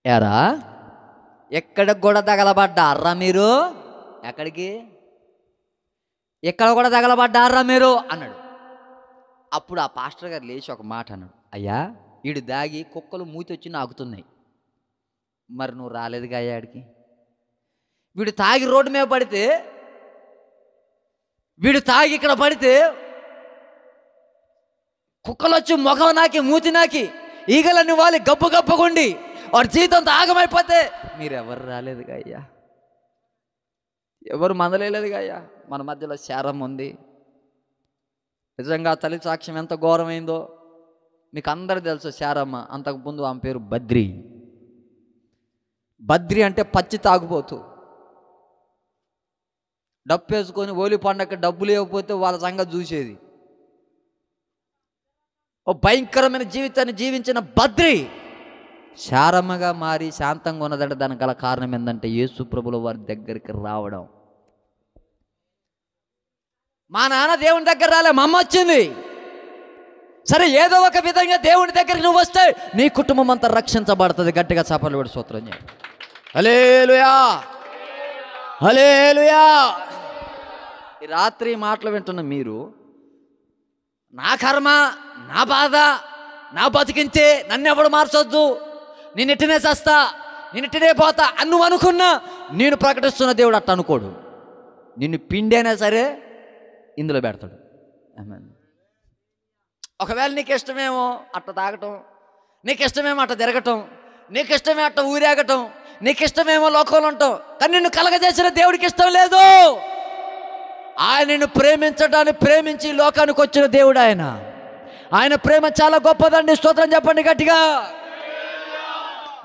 ఎరా ఎక్కడికి కూడా తగలబడ్డారా మీరు? ఎక్కడికి? ఎక్కడ కూడా తగలబడ్డారా మీరు అన్నాడు. అప్పుడు ఆ పాస్టర్ గారు లేచి ఒక మాట అన్నాడు, అయ్యా వీడు దాగి కుక్కలు మూతి వచ్చి నాకుతున్నాయి, మరి నువ్వు రాలేదుగా అయ్యాడికి. వీడు తాగి రోడ్డు మీద పడితే, వీడు తాగి ఇక్కడ పడితే కుక్కలు వచ్చి ముఖం నాకి మూతి నాకి ఈగలన్నీ వాలి గబ్బుగుండి వాడి జీవితంతో ఆగమైపోతే మీరెవరు రాలేదుగా అయ్యా, ఎవరు మందలేదుగా అయ్యా. మన మధ్యలో శారం ఉంది. నిజంగా తల్లి సాక్ష్యం ఎంత ఘోరమైందో మీకు అందరూ తెలుసు. శారమ్మ, అంతకుముందు ఆమె పేరు బద్రి. బద్రి అంటే పచ్చి తాగుపోతూ, డప్పు వేసుకొని ఓలి పండగ డబ్బులు ఇవ్వకపోతే వాళ్ళ సంగతి చూసేది. ఓ భయంకరమైన జీవితాన్ని జీవించిన బద్రి శారమ్మగా మారి శాంతంగా ఉన్నదంటే దానికి గల కారణం ఏంటంటే యేసు ప్రభుల వారి దగ్గరికి రావడం. మా నాన్న దేవుని దగ్గర రాలే, మా అమ్మ వచ్చింది. సరే, ఏదో ఒక విధంగా దేవుని దగ్గరికి నువ్వు వస్తే నీ కుటుంబం అంతా రక్షించబడుతుంది. గట్టిగా చప్పట్లు కొట్టి స్తోత్రం చేయండి. హల్లెలూయా, హల్లెలూయా. ఈ రాత్రి మాటలు వింటున్న మీరు, నా కర్మ, నా బాధ, నా బతికించే, నన్ను ఎవడు మార్చొద్దు, నేను ఎట్టినే చేస్తా, నేను ఎట్టినే పోతా అని నువ్వు అనుకున్నా, నేను ప్రకటిస్తున్న దేవుడు అట్ట అనుకోడు. నిన్ను పిండి అయినా సరే ఇందులో పెడతాడు. ఒకవేళ నీకు ఇష్టమేమో అట్ట తాగటం, నీకు ఇష్టమేమో అట్ట తిరగటం, నీకు ఇష్టమే అట్ట ఊరేగటం, నీకు ఇష్టమేమో లోకంలో ఉంటాం, కానీ నిన్ను కలగజేసిన దేవుడికి ఇష్టం లేదు. ఆయన నిన్ను ప్రేమించడాన్ని ప్రేమించి లోకానికి వచ్చిన దేవుడు ఆయన. ఆయన ప్రేమ చాలా గొప్పదండి. స్తోత్రం చెప్పండి గట్టిగా.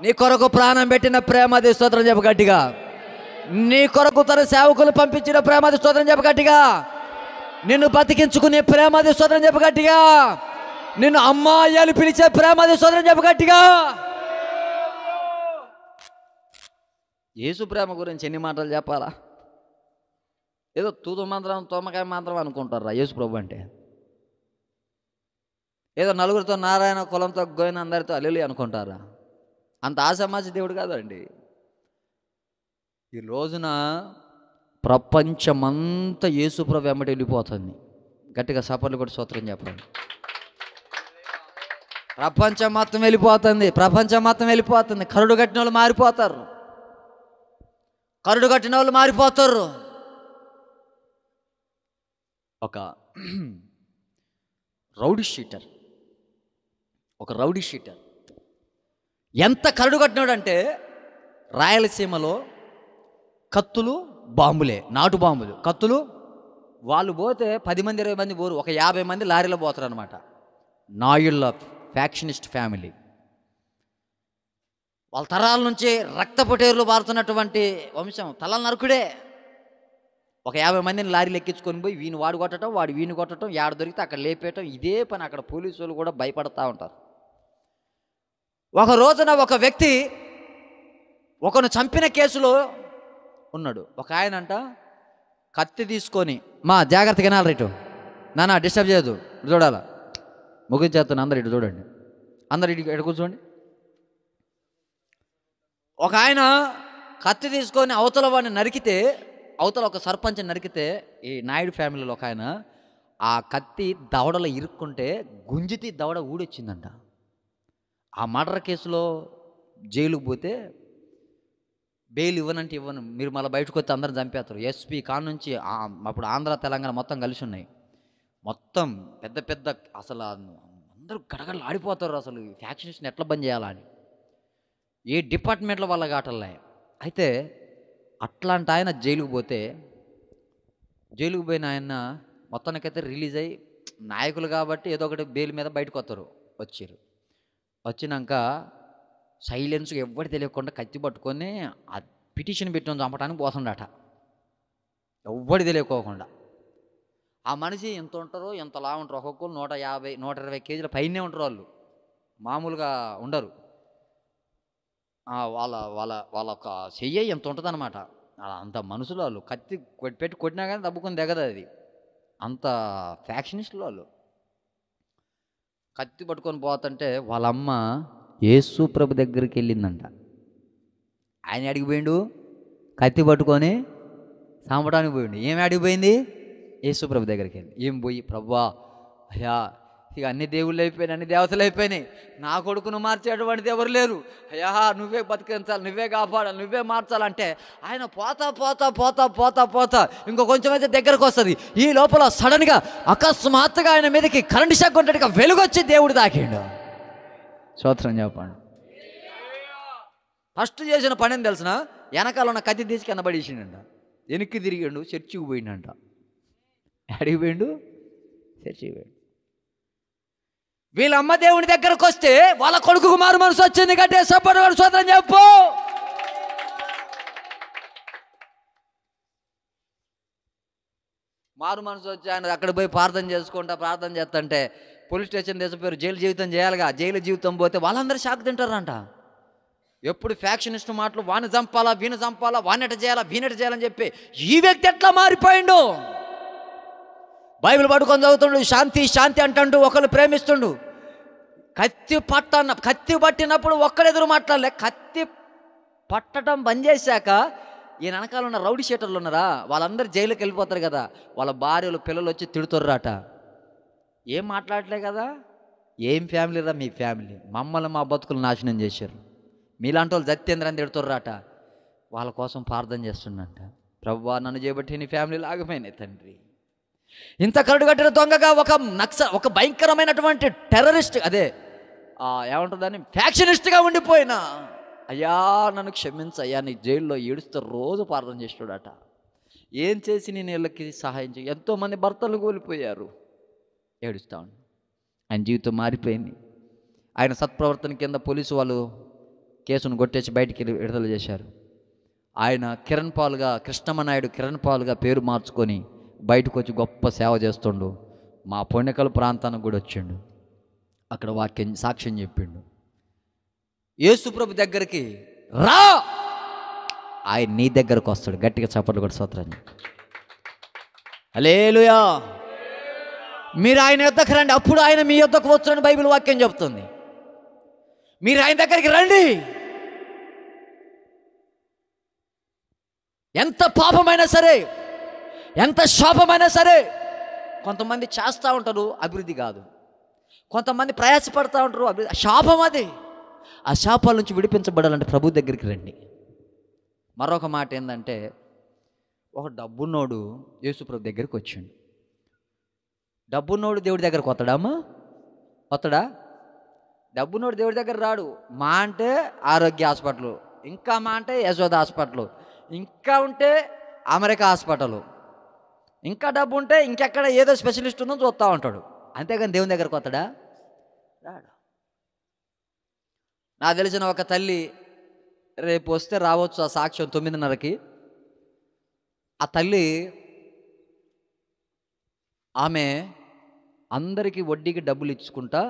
నీ కొరకు ప్రాణం పెట్టిన ప్రేమ, అది స్తోత్రం చెప్ప గట్టిగా. నీ కొరకు తన సేవకులు పంపించిన ప్రేమ, అది స్తోత్రం చెప్ప గట్టిగా. నిన్ను బతికించుకునే ప్రేమ, అది స్తోత్రం చెప్ప గట్టిగా. నిన్ను అమ్మాయి అని పిలిచే ప్రేమ, అది స్తోత్రం చెప్ప గట్టిగా. యేసు ప్రేమ గురించి ఎన్ని మాటలు చెప్పాలా? ఏదో తూతు మంత్రం తోమకాయ మంత్రం అనుకుంటారా యేసు ప్రభు అంటే? ఏదో నలుగురితో నారాయణ, కులంతో గోయిన, అందరితో అల్లెలి అనుకుంటారా? అంత ఆశామాసి దేవుడు కాదండి. ఈ రోజున ప్రపంచమంతా యేసు ప్రభు వెంబడి వెళ్ళిపోతుంది. గట్టిగా సపర్లు కూడా స్తోత్రం చెప్పండి. ప్రపంచం మొత్తం వెళ్ళిపోతుంది, ప్రపంచం మొత్తం వెళ్ళిపోతుంది. కరుడు కట్టిన వాళ్ళు మారిపోతారు, కరుడు కట్టిన వాళ్ళు మారిపోతారు. ఒక రౌడీ షీటర్ ఎంత కరుడు కట్టినాడంటే, రాయలసీమలో కత్తులు బాంబులే, నాటు బాంబులు, కత్తులు. వాళ్ళు పోతే 10 మంది 20 మంది పోరు, ఒక 50 మంది లారీలో పోతారు అనమాట. నాయుళ్ళ ఫ్యాక్షనిస్ట్ ఫ్యామిలీ. వాళ్ళ తరాల నుంచి రక్తపొటేరులు పారుతున్నటువంటి వంశం, తల నరుకుడే. ఒక 50 మందిని లారీలు ఎక్కించుకొని పోయి వీని వాడు కొట్టడం, వాడు వీని కొట్టడం, ఏడ దొరికితే అక్కడ లేపేయటం, ఇదే పని. అక్కడ పోలీసు వాళ్ళు కూడా భయపడతా ఉంటారు. ఒక రోజున ఒక వ్యక్తి ఒకను చంపిన కేసులో ఉన్నాడు. ఒక ఆయన అంట కత్తి తీసుకొని, మా జాగ్రత్తగా వినాలి, ఇటు నాన్న డిస్టర్బ్ చేయదు, ఇటు చూడాలా, ముగించేస్తాను, అందరు ఇటు చూడండి, అందరు ఇటు కూర్చోండి. ఒక ఆయన కత్తి తీసుకొని అవతల వాడిని నరికితే, అవతల ఒక సర్పంచ్ నరికితే, ఈ నాయుడు ఫ్యామిలీలో ఒక ఆయన ఆ కత్తి దవడలో ఇరుక్కుంటే గుంజితి దవడ ఊడొచ్చిందంట. ఆ మర్డర్ కేసులో జైలుకు పోతే బెయిల్ ఇవ్వనంటే ఇవ్వను, మీరు మళ్ళీ బయటకు వస్తే అందరూ చంపేస్తారు. ఎస్పీ కాడ నుంచి అప్పుడు ఆంధ్ర తెలంగాణ మొత్తం కలిసి ఉన్నాయి. మొత్తం పెద్ద పెద్ద అసలు అందరూ గడగడలు ఆడిపోతారు. అసలు ఫ్యాక్షనిస్ట్ని ఎట్లా బంద్ చేయాలని ఏ డిపార్ట్మెంట్లో వాళ్ళ ఆటలే. అయితే అట్లాంటి ఆయన జైలుకు పోతే, జైలుకు పోయిన ఆయన మొత్తానికైతే రిలీజ్ అయ్యి, నాయకులు కాబట్టి ఏదో ఒకటి బెయిల్ మీద బయటకు వస్తారు. వచ్చినాక సైలెన్స్గా ఎవ్వరు తెలియకుండా కత్తి పట్టుకొని ఆ పిటిషన్ పెట్టి చంపడానికి పోతుండట, ఎవ్వరు తెలియకోకుండా. ఆ మనిషి ఎంత ఉంటారో, ఎంతలా ఉంటారు, ఒక్కొక్కరు 150 120 కేజీల పైనే ఉంటారు. వాళ్ళు మామూలుగా ఉండరు. వాళ్ళ వాళ్ళ వాళ్ళ ఒక చెయ్యి ఎంత ఉంటుంది అనమాట. అంత మనుషులు వాళ్ళు. కత్తి పెట్టి కొట్టినా కానీ దబ్బుకొని దిగదు అది. అంత ఫ్యాక్షనిస్టులు వాళ్ళు. కత్తి పట్టుకొని పోతుంటే వాళ్ళమ్మ యేసు ప్రభు దగ్గరికి వెళ్ళిందంట. ఆయన అడిగిపోయిండు, కత్తి పట్టుకొని సాంపడానికి పోయిండు. ఏమి అడిగిపోయింది? యేసు ప్రభు దగ్గరికి వెళ్ళి. ఏం పోయి, ప్రభువా అయ్యా, ఇక అన్ని దేవుళ్ళు అయిపోయినాయి, అన్ని దేవతలు అయిపోయినాయి, నా కొడుకును మార్చేటువంటిది ఎవరు లేరు అయ్యా, నువ్వే బతికించాలి, నువ్వే కాపాడాలి, నువ్వే మార్చాలంటే ఆయన పోతా పోతా పోతా పోతా పోతా ఇంకో కొంచెం అయితే దగ్గరకు వస్తుంది. ఈ లోపల సడన్గా అకస్మాత్తుగా ఆయన మీదకి కరెంట్ షాక్ కొట్టేట్టుగా వెలుగొచ్చి దేవుడు తాకిండు. స్తోత్రం చెప్పండి. ఫస్ట్ చేసిన పని ఏం తెలిసిన, వెనకాల ఉన్న కత్తి తీసి కింద పడేసిండంట. వెనక్కి తిరిగిండు, చర్చికి పోయిండంట. అడిగిపోయిండు, చర్చికి పోయిండు. వీళ్ళ అమ్మ దేవుని దగ్గరకు వస్తే వాళ్ళ కొడుకు మారు మనసు వచ్చింది. గట్టే సపోర్ట్ స్తోత్రం చెప్పు. మారు మనసు వచ్చి ఆయన అక్కడ పోయి ప్రార్థన చేస్తుంటే పోలీస్ స్టేషన్ తీసుకుపోయారు. జైలు జీవితం చేయాలిగా. జైలు జీవితం పోతే వాళ్ళందరూ షాక్ తింటారంట. ఎప్పుడు ఫ్యాక్షనిస్ట్ మాటలు, వాడిని చంపాలా, వీని చంపాలా, వాడినట చేయాలా, వీనట చేయాలని చెప్పి ఈ వ్యక్తి ఎట్లా మారిపోయిండు. బైబిల్ పట్టుకొని చదువుతుండు, శాంతి శాంతి అంటుండు, ఒకళ్ళు ప్రేమిస్తుండు. కత్తి పట్టినప్పుడు ఒక్కడెదురు మాట్లాడలే. కత్తి పట్టడం బంద్ చేశాక ఈయన వెనకాల ఉన్న రౌడీ షీటర్లు ఉన్నారా, వాళ్ళందరూ జైలుకి వెళ్ళిపోతారు కదా, వాళ్ళ భార్యలు పిల్లలు వచ్చి తిడుతుర్రాట. ఏం మాట్లాడలే కదా, ఏం ఫ్యామిలీ రా మీ ఫ్యామిలీ, మమ్మల్ని మా బతుకులు నాశనం చేశారు, మీలాంటి వాళ్ళు జత్యేంద్రని తిడుతుర్రాట. వాళ్ళ కోసం ప్రార్థన చేస్తుండంట. ప్రభువా నన్ను చేయబట్టి నీ ఫ్యామిలీలు ఆగిపోయినాయి తండ్రి. ఇంత కరడు కట్టిన దొంగగా ఒక భయంకరమైనటువంటి టెర్రరిస్ట్, అదే ఏమంటుందని ఫ్యాక్షనిస్ట్గా ఉండిపోయినా, అయ్యా నన్ను క్షమించయ్యా, నీ జైల్లో ఏడుస్తూ రోజు ప్రార్థన చేస్తాడట. ఏం చేసి నేను వీళ్ళకి సహాయం చేయ, ఎంతోమంది భర్తలు కోల్పోయారు, ఏడుస్తా ఉన్నాడు. ఆయన జీవితం మారిపోయింది. ఆయన సత్ప్రవర్తన కింద పోలీసు వాళ్ళు కేసును కొట్టేసి బయటికి విడుదల చేశారు. ఆయన కిరణ్ పాల్గా, కృష్ణమనాయుడు కిరణ్ పాల్గా పేరు మార్చుకొని బయటకు వచ్చి గొప్ప సేవ చేస్తుండు. మా పొన్నెకల్ ప్రాంతానికి కూడా వచ్చిండు. అక్కడ వాక్యం సాక్ష్యం చెప్పిండు. యేసుప్రభు దగ్గరికి రా, ఆయన నీ దగ్గరకు వస్తాడు. గట్టిగా చప్పట్లు కూడా స్తోత్రం. హల్లెలూయా. మీరు ఆయన యొద్దకు రండి, అప్పుడు ఆయన మీ యొద్దకు వచ్చునని బైబిల్ వాక్యం చెప్తుంది. మీరు ఆయన దగ్గరికి రండి. ఎంత పాపమైనా సరే, ఎంత శాపమైనా సరే, కొంతమంది చేస్తూ ఉంటారు, అభివృద్ధి కాదు. కొంతమంది ప్రయాసపడుతూ ఉంటారు, అభివృద్ధి. శాపం అది. ఆ శాపాల నుంచి విడిపించబడాలంటే ప్రభు దగ్గరికి రండి. మరొక మాట ఏంటంటే, ఒక డబ్బున్నోడు యేసుప్రభు దగ్గరికి వచ్చిండు. డబ్బున్నోడు దేవుడి దగ్గరకు వస్తాడమ్మా? వస్తాడా? డబ్బున్నోడు దేవుడి దగ్గర రాడు. మా అంటే ఆరోగ్య హాస్పిటల్, ఇంకా మా అంటే యశోద హాస్పిటల్, ఇంకా ఉంటే అమెరికా హాస్పిటల్, ఇంకా డబ్బు ఉంటే ఇంకెక్కడ ఏదో స్పెషలిస్ట్ ఉందో చూస్తూ ఉంటాడు. అంతేగాని దేవుని దగ్గరకు వస్తాడా? రాడు. నాకు తెలిసిన ఒక తల్లి, రేపు వస్తే రావచ్చు ఆ సాక్ష్యం 9:30కి. ఆ తల్లి, ఆమె అందరికీ వడ్డీకి డబ్బులు ఇచ్చుకుంటా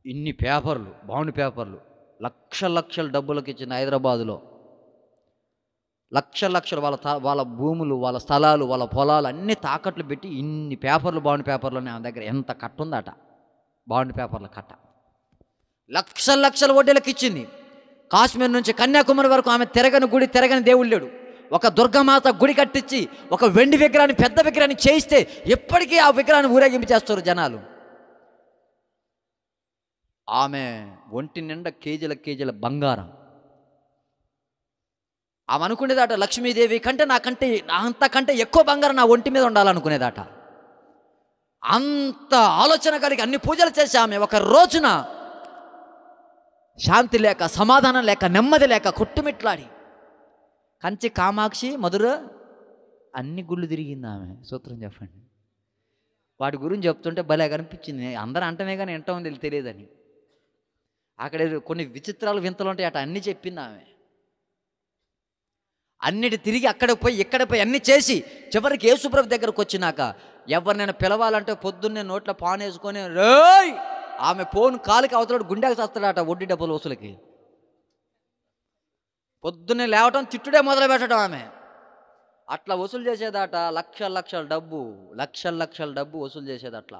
ఇన్ని పేపర్లు, బాండ్ పేపర్లు, లక్షల డబ్బులకు ఇచ్చింది. హైదరాబాదులో లక్షలు వాళ్ళ భూములు, వాళ్ళ స్థలాలు, వాళ్ళ పొలాలు అన్నీ తాకట్లు పెట్టి ఇన్ని పేపర్లు, బాండ్ పేపర్లు ఆమె దగ్గర. ఎంత కట్ట ఉందట, బాండ్ పేపర్ల కట్ట. లక్షల వడ్డీలకు ఇచ్చింది. కాశ్మీర్ నుంచి కన్యాకుమారి వరకు ఆమె తిరగని గుడి, తిరగని దేవుడు లేడు. ఒక దుర్గామాత గుడి కట్టించి ఒక వెండి విగ్రహాన్ని, పెద్ద విగ్రహాన్ని చేయిస్తే ఎప్పటికీ ఆ విగ్రహాన్ని ఊరేగింపు చేస్తారు జనాలు. ఆమె ఒంటి నిండా కేజీల బంగారం. ఆమె అనుకునేదాట, లక్ష్మీదేవి కంటే అంతకంటే ఎక్కువ బంగారం నా ఒంటి మీద ఉండాలనుకునేదాట. అంత ఆలోచన కలిగి అన్ని పూజలు చేసి ఆమె ఒక రోజున శాంతి లేక, సమాధానం లేక, నెమ్మది లేక కొట్టుమిట్లాడి కంచి, కామాక్షి, మధుర అన్ని గుళ్ళు తిరిగింది ఆమె. సూత్రం చెప్పండి. వాటి గురించి చెప్తుంటే భలే కనిపించింది. అందరూ అంటమే కానీ ఎంటో తెలియదని. అక్కడ కొన్ని విచిత్రాలు, వింతలు ఉంటాయి అట. అన్నీ చెప్పింది ఆమె. అన్నిటి తిరిగి అక్కడ పోయి ఇక్కడ పోయి అన్నీ చేసి చివరికి యేసుప్రభు దగ్గరకు వచ్చినాక ఎవరినైనా పిలవాలంటే పొద్దున్నే నోట్లో పాన్ వేసుకొని రేయ్, ఆమె ఫోన్ కాలుకి అవతల గుండెకి చస్తాడట వడ్డీ డబ్బులు వసూలకి. పొద్దున్నే లేవటం, తిట్టుడే మొదలు పెట్టడం ఆమె. అట్లా వసూలు చేసేదట. లక్షల డబ్బు వసూలు చేసేది అట్లా.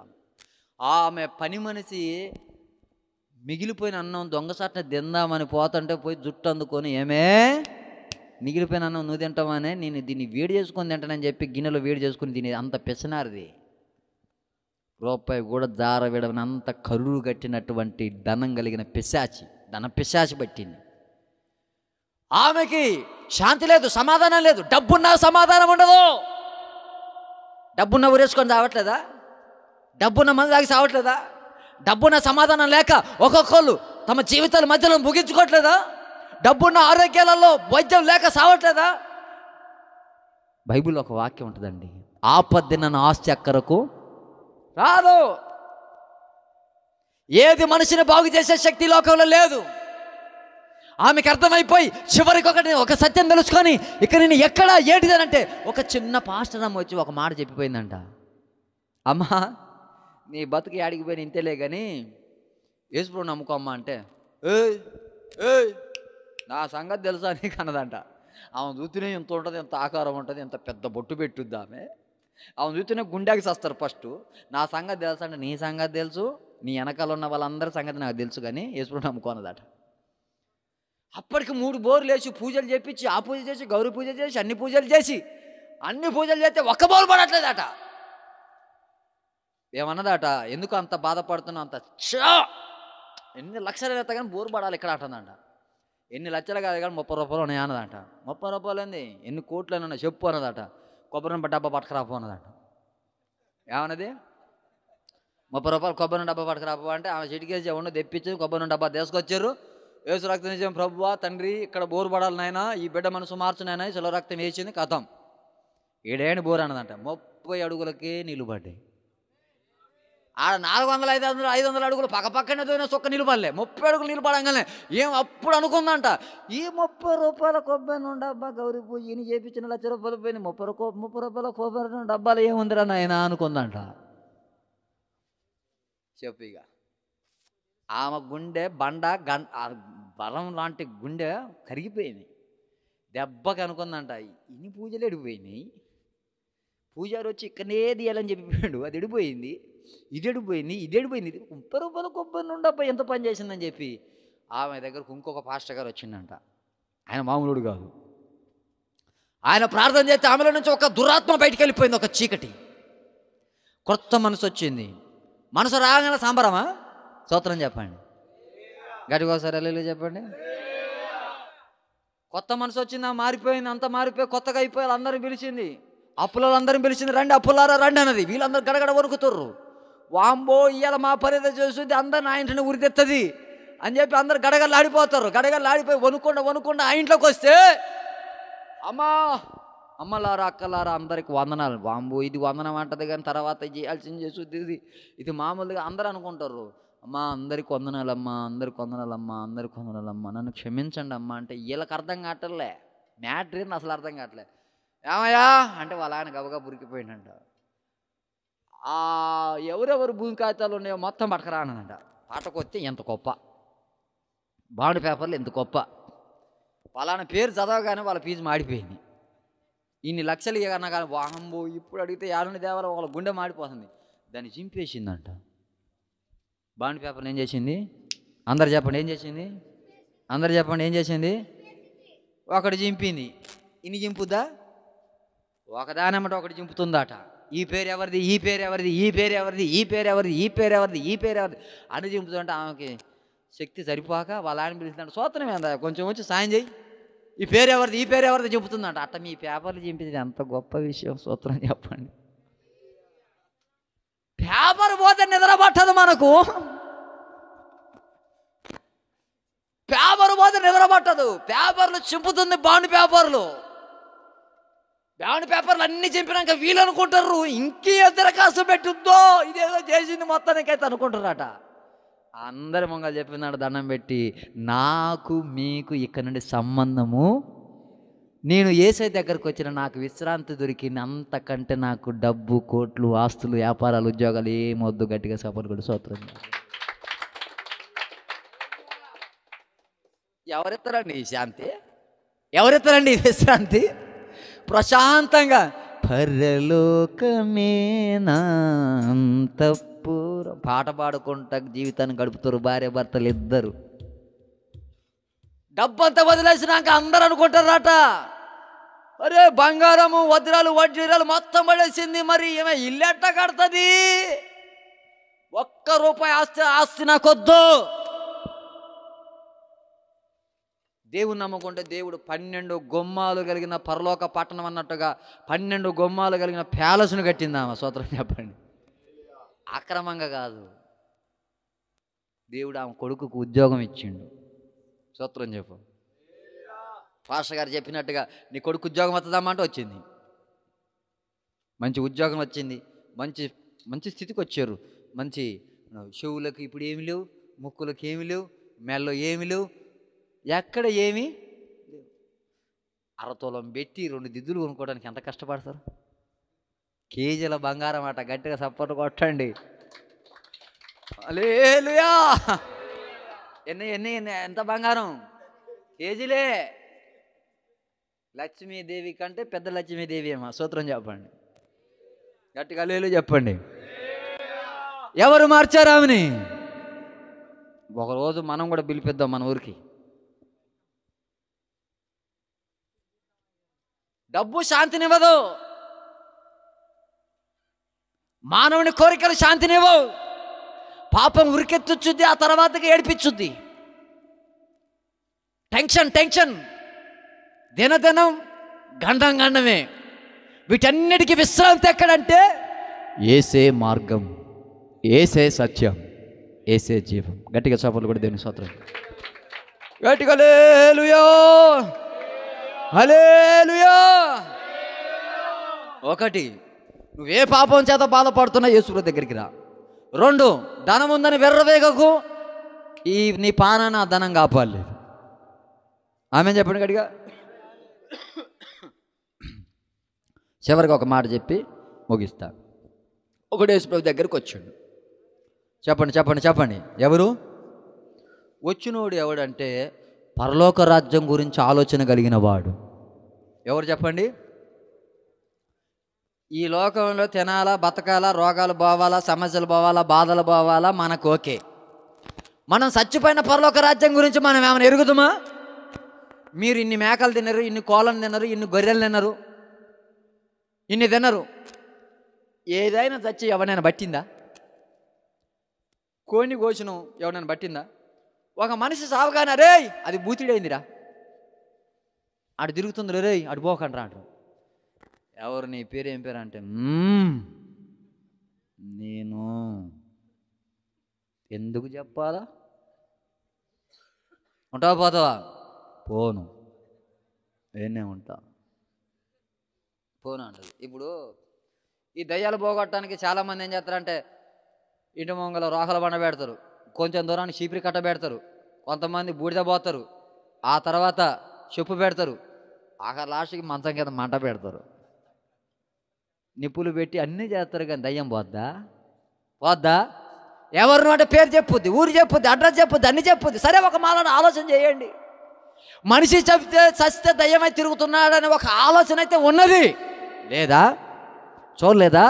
ఆమె పని మనిషి మిగిలిపోయిన అన్నం దొంగసాట్ని తిందామని పోతుంటే పోయి జుట్టు అందుకొని, ఏమే మిగిలిపోయిన అన్నం నువ్వు తింటామనే, నేను దీన్ని వేడి చేసుకొని తింటానని చెప్పి గిన్నెలో వేడి చేసుకుని తినేది. అంత పెసనారిది. రూపాయి కూడా జార విడవని అంత కరువు కట్టినటువంటి ధనం కలిగిన ధన పిశాచి పట్టింది. ఆమెకి శాంతి లేదు, సమాధానం లేదు. డబ్బున్నా సమాధానం ఉండదు. డబ్బున్న ఊరేసుకొని చావట్లేదా? డబ్బున్న మంది తాగి చావట్లేదా? డబ్బున్న సమాధానం లేక ఒక్కొక్కళ్ళు తమ జీవితాల మధ్యలో ముగించుకోవట్లేదా? డబ్బున్న ఆరోగ్యాలలో వైద్యం లేక సావట్లేదా? బైబిల్లో ఒక వాక్యం ఉంటుందండి, ఆపద్దిన ఆస్తి అక్కరకు రాదు. ఏది మనిషిని బాగు చేసే శక్తి లోకంలో లేదు. ఆమెకు అర్థమైపోయి చివరికి ఒక సత్యం తెలుసుకొని ఇక నేను ఎక్కడ ఏంటిదనంటే, ఒక చిన్న పాస్టర్ అమ్మ వచ్చి ఒక మాట చెప్పిపోయిందంట. అమ్మా, నీ బతుకు యాడికి పోయిన ఇంతేలే కానీ యేసుప్రభు నమ్ముకో అమ్మ అంటే, ఏయ్ నా సంగతి తెలుసా నీకు అన్నదంట. ఆమె చూస్తేనే ఎంత ఉంటుంది, ఎంత ఆకారం ఉంటుంది, ఎంత పెద్ద బొట్టు పెట్టుద్ది ఆమె. ఆమె చూస్తేనే గుండెకి వస్తారు ఫస్ట్. నా సంగతి తెలుసా అంటే, నీ సంగతి తెలుసు, నీ వెనకాల ఉన్న వాళ్ళందరి సంగతి నాకు తెలుసు కానీ యేసుప్రభు నమ్ముకోనదట. అప్పటికి 3 బోర్లు వేసి పూజలు చేపించి, ఆ పూజ చేసి, గౌరీ పూజ చేసి, అన్ని పూజలు చేస్తే ఒక్క బోరు పడట్లేదట. ఏమన్నదట, ఎందుకు అంత బాధపడుతున్నావు, అంత ఎన్ని లక్షలు ఎత్తా కానీ బోరు పడాలి ఇక్కడ అంటుందంట. ఎన్ని లక్షలు కాదు కానీ 30 రూపాయలు ఉన్నాయి అన్నదట. 30 రూపాయలు ఏంది, ఎన్ని కోట్లు అన్నా చెప్పు అన్నదట. కొబ్బరి డబ్బా పట్టుకురాపో అన్నదట. ఏమన్నది, రూపాయలు కొబ్బరి నూనె డబ్బా పట్టుకురాపో అంటే ఆమె చిటికేసి ఉండి తెప్పించి కొబ్బరి నూనె డబ్బా తీసుకొచ్చారు. యేసు రక్తం నిజం ప్రభువా తండ్రి ఇక్కడ బోరు పడాలి నాయన, ఈ బిడ్డ మనసు మార్చు నాయన, శిలువ రక్తం వేసింది కథం. 7 ఏళ్ళు బోరు అన్నదంట. 30 అడుగులకే నీళ్ళు పడ్డాయి. ఆడ 400, 500 అడుగులు పక్కనే దోయిన చొక్క నిలబడలే. 30 అడుగులు నిలబడంగానే అప్పుడు అనుకుందంట, ఈ 30 రూపాయల కొబ్బరి నూనె డబ్బా గౌరీ పూజ ఈయన చేపించిన ₹1,00,000 పోయినాయి, 30 రూపాయల కొబ్బరి నూనె డబ్బాలు ఏముందిరా నాయన అనుకుందంట. చెప్పు ఇక ఆమె గుండె బలం లాంటి గుండె కరిగిపోయింది. దెబ్బకి అనుకుందంట, ఇన్ని పూజలు ఎడిపోయినాయి, పూజారు వచ్చి ఇక్కడనే తీయాలని చెప్పిపోయాడు, అది ఎడిపోయింది, ఇది ఎడిపోయింది, 30 రూపాయల కొబ్బరి నూనె డబ్బా ఎంత పని చేసిందని చెప్పి ఆమె దగ్గరకు ఇంకొక పాస్టర్ గారు వచ్చిందంట. ఆయన మామూలుడు కాదు. ఆయన ప్రార్థన చేస్తే ఆమెలో నుంచి ఒక దురాత్మ బయటికి వెళ్ళిపోయింది, ఒక చీకటి. కొత్త మనసు వచ్చింది. మనసు రాగానే సంబరమా? స్తోత్రం చెప్పండి గట్టిగా ఒకసారి హల్లెలూయా చెప్పండి. కొత్త మనసు వచ్చిందా, మారిపోయింది, అంతా మారిపోయి కొత్తగా అయిపోయి అందరిని పిలిచింది, అప్పుల అందరిని పిలిచింది, రండి అప్పులారా రండి అన్నది. వీళ్ళందరూ గడగడ వణుకుతుర్రు. వాంబో ఇవాళ మా పరిధి చేస్తుంది, అందరిని ఆ ఇంటిని ఉరిదెత్తది అని చెప్పి అందరు గడగడలాడిపోతారు. గడగడలాడిపోయి వణుకుండా ఆ ఇంట్లోకి వస్తే, అమ్మలారా అక్కలారా అందరికి వందనాలు. వాంబో ఇది వందనం అంటది కానీ తర్వాత చేయాల్సింది చేస్తుంది, ఇది మామూలుగా అందరూ అనుకుంటారు. అమ్మా అందరికి వందనాలమ్మా, అందరికి వందనాలమ్మా, అందరికి వందనాలమ్మా, నన్ను క్షమించండి అమ్మా అంటే వీళ్ళకి అర్థం కావట్లే. మ్యాటర్ అసలు అర్థం కావట్లే. ఏమయ్యా అంటే వాళ్ళ ఆయన గబగా ఉరికిపోయిందంట. ఎవరెవరు భూమి కాగితాలు ఉన్నాయో మొత్తం పట్టుకురానంట. పాటకొస్తే ఎంత గొప్ప, బాండ్ పేపర్లు ఎంత గొప్ప, వాళ్ళ పేరు చదవగానే వాళ్ళ ఫీజు మాడిపోయింది. ఇన్ని లక్షలు ఇవ్వన్నా కానీ వాహంబో ఇప్పుడు అడిగితే యాలని దేవాలో వాళ్ళ గుండె మాడిపోతుంది. దాన్ని చింపేసిందంట. బాండ్ పేపర్లు ఏం చేసింది? అందరు చెప్పండి ఏం చేసింది? అందరు చెప్పండి ఏం చేసింది? ఒకటి చింపింది. ఇన్ని చింపుద్దా? ఒకదానమాట ఒకటి చింపుతుందట. ఈ పేరు ఎవరిది, ఈ పేరు ఎవరిది, ఈ పేరు ఎవరిది, ఈ పేరు ఎవరిది, ఈ పేరు ఎవరిది, ఈ పేరు ఎవరిది అని చింపుతుంటే ఆమెకి శక్తి సరిపోక వాళ్ళ ఆయన పిలుస్తుందంట, సూత్రం ఏందా కొంచెం వచ్చి సాయం చేయి, ఈ పేరు ఎవరిది, ఈ పేరు ఎవరిది చెబుతుందంట. అట్ట మీ పేపర్లు చింపింది ఎంత గొప్ప విషయం, సూత్రం చెప్పండి. పేపర్ పోతే నిద్ర పట్టదు మనకు, పేపర్ పోతే నిద్ర పట్టదు. పేపర్లు చింపుతుంది బాండ్ పేపర్లు. బాండ్ పేపర్లు అన్నీ చింపినాక వీళ్ళు అనుకుంటారు ఇంకే దరఖాస్తు పెట్టుద్దో, ఇదేదో చేసింది మొత్తానికైతే అనుకుంటారట. అందరి మొంగలు చెప్పిందంట దండం పెట్టి, నాకు మీకు ఇక్కడ నుండి సంబంధము, నేను యేసయ్య దగ్గరకు వచ్చిన నాకు విశ్రాంతి దొరికింది, అంతకంటే నాకు డబ్బు కోట్లు ఆస్తులు వ్యాపారాలు ఉద్యోగాలు ఏమొద్దు. గట్టిగా సపోర్ట్ కూడా స్తోత్రం. ఎవరెత్తారండి ఈ శాంతి? ఎవరెత్తారండి ఈ విశ్రాంతి? ప్రశాంతంగా పరలోకమే నా అంతఃపురం పాట పాడుకుంటా జీవితాన్ని గడుపుతారు భార్య భర్తలు ఇద్దరు. డబ్బంతా వదిలేసినాక అందరు అనుకుంటారట, అరే బంగారము వజ్రాలు వడ్డీరాలు మొత్తం పడేసింది, మరి ఏమో ఇల్లు ఎట్ట కడుతుంది, ₹1 ఆస్తి నాకొద్దు. దేవుని నమ్ముకుంటే దేవుడు 12 గుమ్మాలు కలిగిన పరలోక పట్టణం అన్నట్టుగా 12 గుమ్మాలు కలిగిన ప్యాలెస్ను కట్టిందామా? స్తోత్రం చెప్పండి. అక్రమంగా కాదు, దేవుడు ఆమె కొడుకుకు ఉద్యోగం ఇచ్చిండు. స్తోత్రం చెప్పు. పాస్టర్ గారు చెప్పినట్టుగా నీ కొడుకు ఉద్యోగం వస్తుందమ్మా అంటే వచ్చింది, మంచి ఉద్యోగం వచ్చింది, మంచి మంచి స్థితికి వచ్చారు. మంచి చెవులకు ఇప్పుడు ఏమి లేవు, ముక్కులకు ఏమి లేవు, మెల్లో ఏమి లేవు, ఎక్కడ ఏమి లేవు. అరతోలం పెట్టి 2 దిద్దులు కొనుక్కోవడానికి ఎంత కష్టపడతారు? కేజీల బంగారం అట. గట్టిగా సపోర్ట్ కొట్టండి. హల్లెలూయా. ఎన్ని ఎంత బంగారం? కేజీలే. లక్ష్మీదేవి కంటే పెద్ద లక్ష్మీదేవి ఏమో. స్తోత్రం చెప్పండి గట్టిగా. హల్లెలూయా చెప్పండి. ఎవరు మార్చారు ఆమెని? ఒకరోజు మనం కూడా పిలిపిద్దాం మన ఊరికి. డబ్బు శాంతినివ్వదు, మానవుని కోరికలు శాంతినివ్వవు. పాపం ఉరికెత్తుచ్చుద్ది, ఆ తర్వాతకి ఏడిపించుద్ది. టెన్షన్ దినదినం గండమే. వీటన్నిటికీ విశ్రాంతి ఎక్కడంటే యేసే మార్గం. ఏసే సత్యం, ఏసే జీవం. గట్టిగా చప్పట్లు కూడా దేవుని స్తోత్రం. గట్టిగా హల్లెలూయా, హల్లెలూయా. ఒకటి, నువ్వే పాపం చేత బాధపడుతున్నా యేసు దగ్గరికి రా. రెండు, ధనం ఉందని వెర్రవేగకు. నీ పానాన ఆ ధనం కాపాడలేదు. ఆమె చెప్పండి గట్టిగా. చివరికి ఒక మాట చెప్పి ముగిస్తా. ఒకడు యేసు దగ్గరికి వచ్చాడు. చెప్పండి చెప్పండి చెప్పండి, ఎవరు వచ్చినోడు? ఎవడంటే పరలోక రాజ్యం గురించి ఆలోచన కలిగిన వాడు. ఎవరు చెప్పండి? ఈ లోకంలో తినాలా, బతకాలా, రోగాలు పోవాలా, సమస్యలు పోవాలా, బాధలు పోవాలా, మనకు ఓకే. మనం చచ్చిపోయిన పరలోక రాజ్యం గురించి మనం ఏమైనా ఎరుగుతామా? మీరు ఇన్ని మేకలు తినరు, ఇన్ని కోళ్ళను తినరు, ఇన్ని గొర్రెలు తినరు, ఇన్ని తినరు. ఏదైనా చచ్చి ఎవరైనా పట్టిందా? కోని కోసినం ఎవరైనా పట్టిందా? ఒక మనిషి సావగానే రే అది బూతిడైందిరా, ఆడు తిరుగుతుంది రే అటు పోకండ్రా అంటారు. ఎవరు? నీ పేరు ఏం పేరు అంటే నేను ఎందుకు చెప్పాలా? ఉంటావా పోతావా? పోను. నేనే ఉంటా, పోను అంటది. ఇప్పుడు ఈ దయ్యాలు పోగొట్టడానికి చాలామంది ఏం చేస్తారంటే ఇంటి మొంగల రోకల బండ పెడతారు, కొంచెం దూరాన్ని చీపిరి కట్ట పెడతారు, కొంతమంది బూడిద పోతారు, ఆ తర్వాత చెప్పు పెడతారు, ఆఖరి లాస్ట్కి మంచం కింద మంట పెడతారు, నిప్పులు పెట్టి అన్నీ చేస్తారు. కానీ దయ్యం పోద్దా? పోద్దా? ఎవరిని అంటే పేరు చెప్పుద్ది, ఊరు చెప్పుద్ది, అడ్రస్ చెప్పుద్ది, అన్నీ చెప్పుద్ది. సరే, ఒక మాలను ఆలోచన చేయండి. మనిషి చెప్తే చస్తే దయ్యమై తిరుగుతున్నాడని ఒక ఆలోచన అయితే ఉన్నది లేదా? చూడలేదా?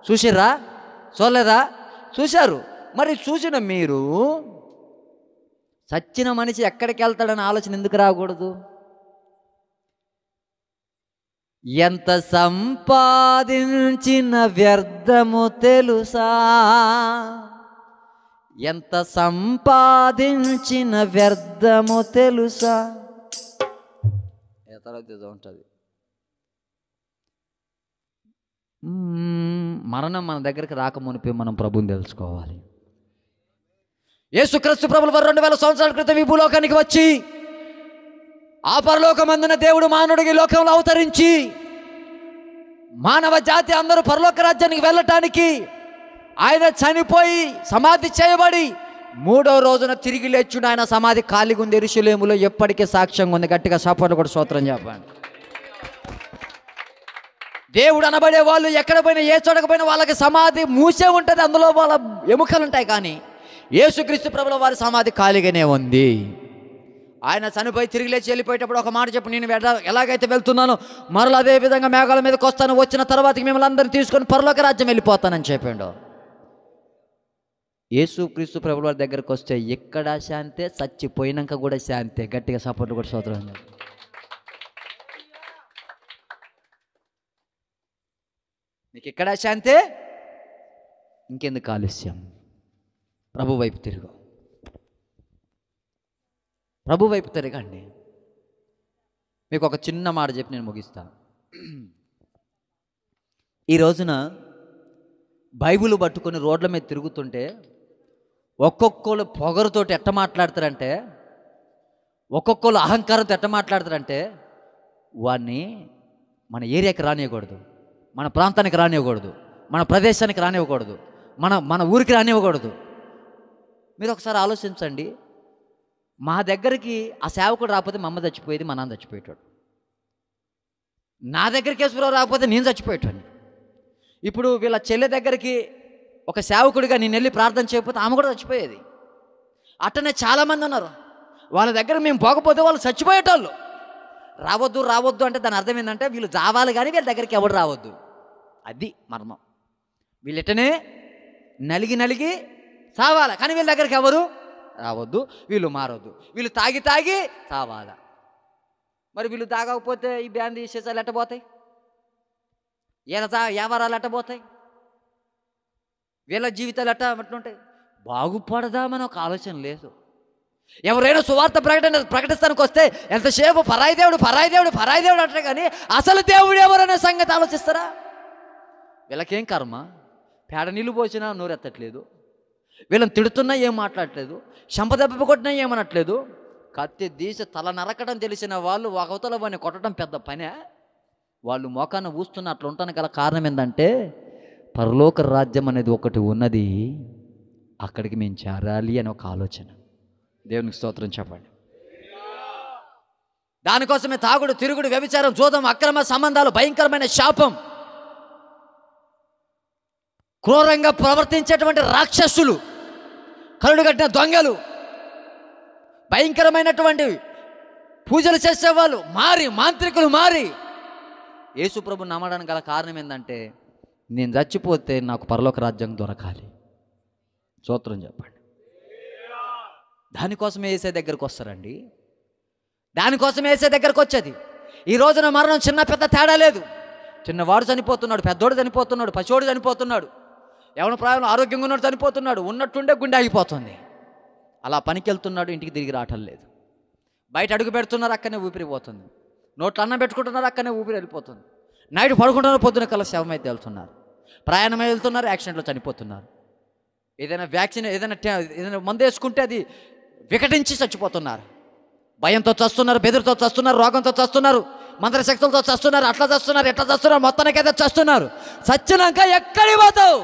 చూసిర్రా? చూడలేదా? చూశారు. మరి చూసిన మీరు చచ్చిన మనిషి ఎక్కడికి వెళ్తాడని ఆలోచన ఎందుకు రాకూడదు? ఎంత సంపాదించిన వ్యర్థము తెలుసా? ఎంత సంపాదించిన వ్యర్థము తెలుసా? ఏ తర్వాత ఉంటుంది. మరణం మన దగ్గరికి రాకమునిపే మనం ప్రభుని తెలుసుకోవాలి. యేసుక్రీస్తు ప్రభులు వారు 2000 సంవత్సరాల క్రితం ఈ భూలోకానికి వచ్చి ఆ పరలోకమందున దేవుడు మానవుడికి ఈ లోకంలో అవతరించి మానవ జాతి అందరూ పరలోక రాజ్యానికి వెళ్ళటానికి ఆయన చనిపోయి సమాధి చేయబడి 3వ రోజున తిరిగి లేచుడు. ఆయన సమాధి ఖాళీగా ఉంది యెరూషలేములో, ఎప్పటికీ సాక్ష్యంగా ఉంది. గట్టిగా చప్పట్లు కూడా స్తోత్రం చెప్పండి. దేవుడు అనబడే వాళ్ళు ఎక్కడ పోయినా, ఏ చోటకపోయినా వాళ్ళకి సమాధి మూసే ఉంటుంది, అందులో వాళ్ళ ఎముకలు ఉంటాయి. కానీ యేసుక్రీస్తు ప్రభుల వారి సమాధి ఖాళీగానే ఉంది. ఆయన చనిపోయి తిరిగి లేచి వెళ్ళిపోయేటప్పుడు ఒక మాట చెప్పు, నేను ఎలాగైతే వెళ్తున్నానో మరలా అదే విధంగా మేఘాల మీదకి వస్తాను, వచ్చిన తర్వాతకి మిమ్మల్ని అందరినీ తీసుకొని పరలోక రాజ్యం వెళ్ళిపోతానని చెప్పిండు. యేసుక్రీస్తు ప్రభుల వారి దగ్గరకు వస్తే ఎక్కడ శాంతే, చచ్చిపోయినాక కూడా శాంతే. గట్టిగా సపోర్ట్లు కూడా స్తోత్రం. మీకు ఎక్కడ శాంతే, ఇంకెందుకు ఆలస్యం? ప్రభు వైపు తిరుగు, ప్రభు వైపు తిరగండి. మీకు ఒక చిన్న మాట చెప్పి నేను ముగిస్తాను. ఈ రోజున బైబిల్ పట్టుకొని రోడ్ల మీద తిరుగుతుంటే ఒక్కొక్కరు పొగరుతోటి ఎట్ట మాట్లాడతారంటే, ఒక్కొక్కరు అహంకారంతో ఎట్ట మాట్లాడతారంటే, వాడిని మన ఏరియాకి రానివ్వకూడదు, మన ప్రాంతానికి రానివ్వకూడదు, మన ప్రదేశానికి రానివ్వకూడదు, మన ఊరికి రానివ్వకూడదు. మీరు ఒకసారి ఆలోచించండి. మా దగ్గరికి ఆ సేవకుడు రాకపోతే మా అమ్మ చచ్చిపోయేది, మా నాన్న చచ్చిపోయేటాడు. నా దగ్గరికి యేసుప్రభు రాకపోతే నేను చచ్చిపోయేటాను. ఇప్పుడు వీళ్ళ చెల్లె దగ్గరికి ఒక సేవకుడిగా నేను వెళ్ళి ప్రార్థన చేయకపోతే ఆమె కూడా చచ్చిపోయేది. అట్టనే చాలామంది ఉన్నారు, వాళ్ళ దగ్గర మేము పోకపోతే వాళ్ళు చచ్చిపోయేటోళ్ళు. రావద్దు రావద్దు అంటే దాని అర్థం ఏంటంటే వీళ్ళు రావాలి కానీ వీళ్ళ దగ్గరికి ఎవరు రావద్దు. అది మర్మం. వీళ్ళు ఎట్టనే నలిగి నలిగి సావాలి కానీ వీళ్ళ దగ్గరికి ఎవరు రావద్దు, వీళ్ళు మారవద్దు. వీళ్ళు తాగి తాగి సావాలా. మరి వీళ్ళు తాగకపోతే ఈ బ్యాండ్ విశేషాలు ఎట్టబోతాయి, వ్యాపారాలు ఎట్టబోతాయి, వీళ్ళ జీవితాలు ఎట్లుంటాయి? బాగుపడదామని ఒక ఆలోచన లేదు. ఎవరైనా సువార్త ప్రకటిస్తానికి వస్తే ఎంతసేపు పరాయి దేవుడు పరాయి దేవుడు పరాయి దేవుడు అంటారు కానీ అసలు దేవుడు ఎవరనే సంగతి ఆలోచిస్తారా? వీళ్ళకేం కర్మ? పేడ నీళ్ళు పోసినా నోరెత్తట్లేదు, వీళ్ళని తిడుతున్నా ఏం మాట్లాడట్లేదు, దెబ్బ కొట్టినా ఏమనట్లేదు. కత్తి తీసి తల నరకడం తెలిసిన వాళ్ళు అవతల వాడిని కొట్టడం పెద్ద పనే. వాళ్ళు మోకాన్ని ఊస్తున్న అట్లా ఉండటానికి గల కారణం ఏంటంటే పరలోక రాజ్యం అనేది ఒకటి ఉన్నది, అక్కడికి మేము చేరాలి అని ఒక ఆలోచన. దేవునికి స్తోత్రం చెప్పండి. దానికోసమే తాగుడు, తిరుగుడు, వ్యభిచారం, జూదం, అక్రమ సంబంధాలు, భయంకరమైన శాపం, క్రూరంగా ప్రవర్తించేటువంటి రాక్షసులు, కరుడుగట్టిన దొంగలు, భయంకరమైనటువంటి పూజలు చేసేవాళ్ళు మారి, మాంత్రికులు మారి యేసుప్రభు నమ్మడానికి గల కారణం ఏంటంటే నేను చచ్చిపోతే నాకు పరలోక రాజ్యం దొరకాలి. స్తోత్రం చెప్పండి. దానికోసమే యేసే దగ్గరకు వస్తారండి. దానికోసమే యేసే దగ్గరకు వచ్చేది. ఈ రోజున మరణం చిన్న పెద్ద తేడా లేదు. చిన్నవాడు చనిపోతున్నాడు, పెద్దోడు చనిపోతున్నాడు, పసివాడు చనిపోతున్నాడు, ఎవరి ప్రాయంలో ఆరోగ్యంగా ఉన్నాడు చనిపోతున్నాడు, ఉన్నట్టుండే గుండె ఆగిపోతుంది. అలా పనికి వెళ్తున్నాడు, ఇంటికి తిరిగి రావటం లేదు. బయట అడుగు పెడుతున్నారు, అక్కడనే ఊపిరి పోతుంది. నోట్లో అన్నం పెట్టుకుంటున్నారు, అక్కడనే ఊపిరి వెళ్ళిపోతుంది. నైట్ పడుకుంటున్నారు, పొద్దున కల్లా శవమైతే వెళ్తున్నారు. ప్రయాణమై వెళ్తున్నారు, యాక్సిడెంట్లో చనిపోతున్నారు. ఏదైనా వ్యాక్సిన్, ఏదైనా మందు వేసుకుంటే అది వికటించి చచ్చిపోతున్నారు. భయంతో చస్తున్నారు, బెదిరితో చస్తున్నారు, రోగంతో చస్తున్నారు, మంత్రశక్తులతో చస్తున్నారు, అట్లా చస్తున్నారు, ఎట్లా చస్తున్నారు, మొత్తానికైతే చస్తున్నారు. చచ్చినాక ఎక్కడికి పోతావు?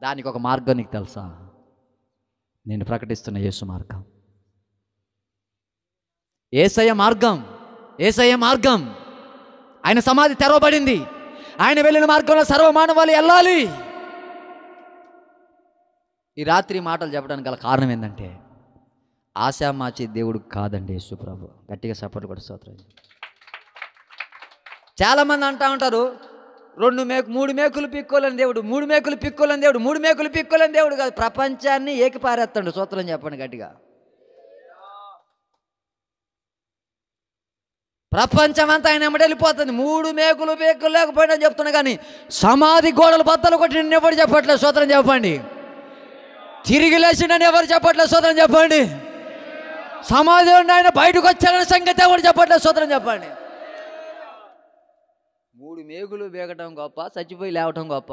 దానికి ఒక మార్గం నీకు తెలుసా? నేను ప్రకటిస్తున్న యేసు మార్గం, యేసయ్య మార్గం, యేసయ్య మార్గం. ఆయన సమాధి తెరవబడింది. ఆయన వెళ్ళిన మార్గంలో సర్వమానవాళి వెళ్ళాలి. ఈ రాత్రి మాటలు చెప్పడానికి గల కారణం ఏంటంటే ఆశామాచి దేవుడు కాదండి యేసు ప్రభు. గట్టిగా సపోర్ట్ కూడా స్తోత్రం. చాలామంది అంటూ ఉంటారు 3 మేకులు పిక్కోలేని దేవుడు, 3 మేకులు పిక్కోలేని దేవుడు, 3 మేకులు పిక్కోలేని దేవుడు కాదు, ప్రపంచాన్ని ఏకిపారేస్తాడు. స్తోత్రం చెప్పండి గట్టిగా. ప్రపంచం అంతా ఆయన ఎమ్మడెళ్ళిపోతుంది. 3 మేకులు లేకపోయినా చెప్తున్నా, కానీ సమాధి గోడలు బద్దలు కొట్టి నిన్ను ఎవరు చెప్పట్లేదు. స్తోత్రం చెప్పండి. తిరిగి లేచిండని ఎవరు చెప్పట్లేదు. స్తోత్రం చెప్పండి. సమాధి ఉండి ఆయన బయటకు వచ్చారనే సంగతి ఎవరు చెప్పట్లేదు. స్తోత్రం చెప్పండి. 3 మేకులు బేగటం గొప్ప, చచ్చిపోయి లేవటం గొప్ప.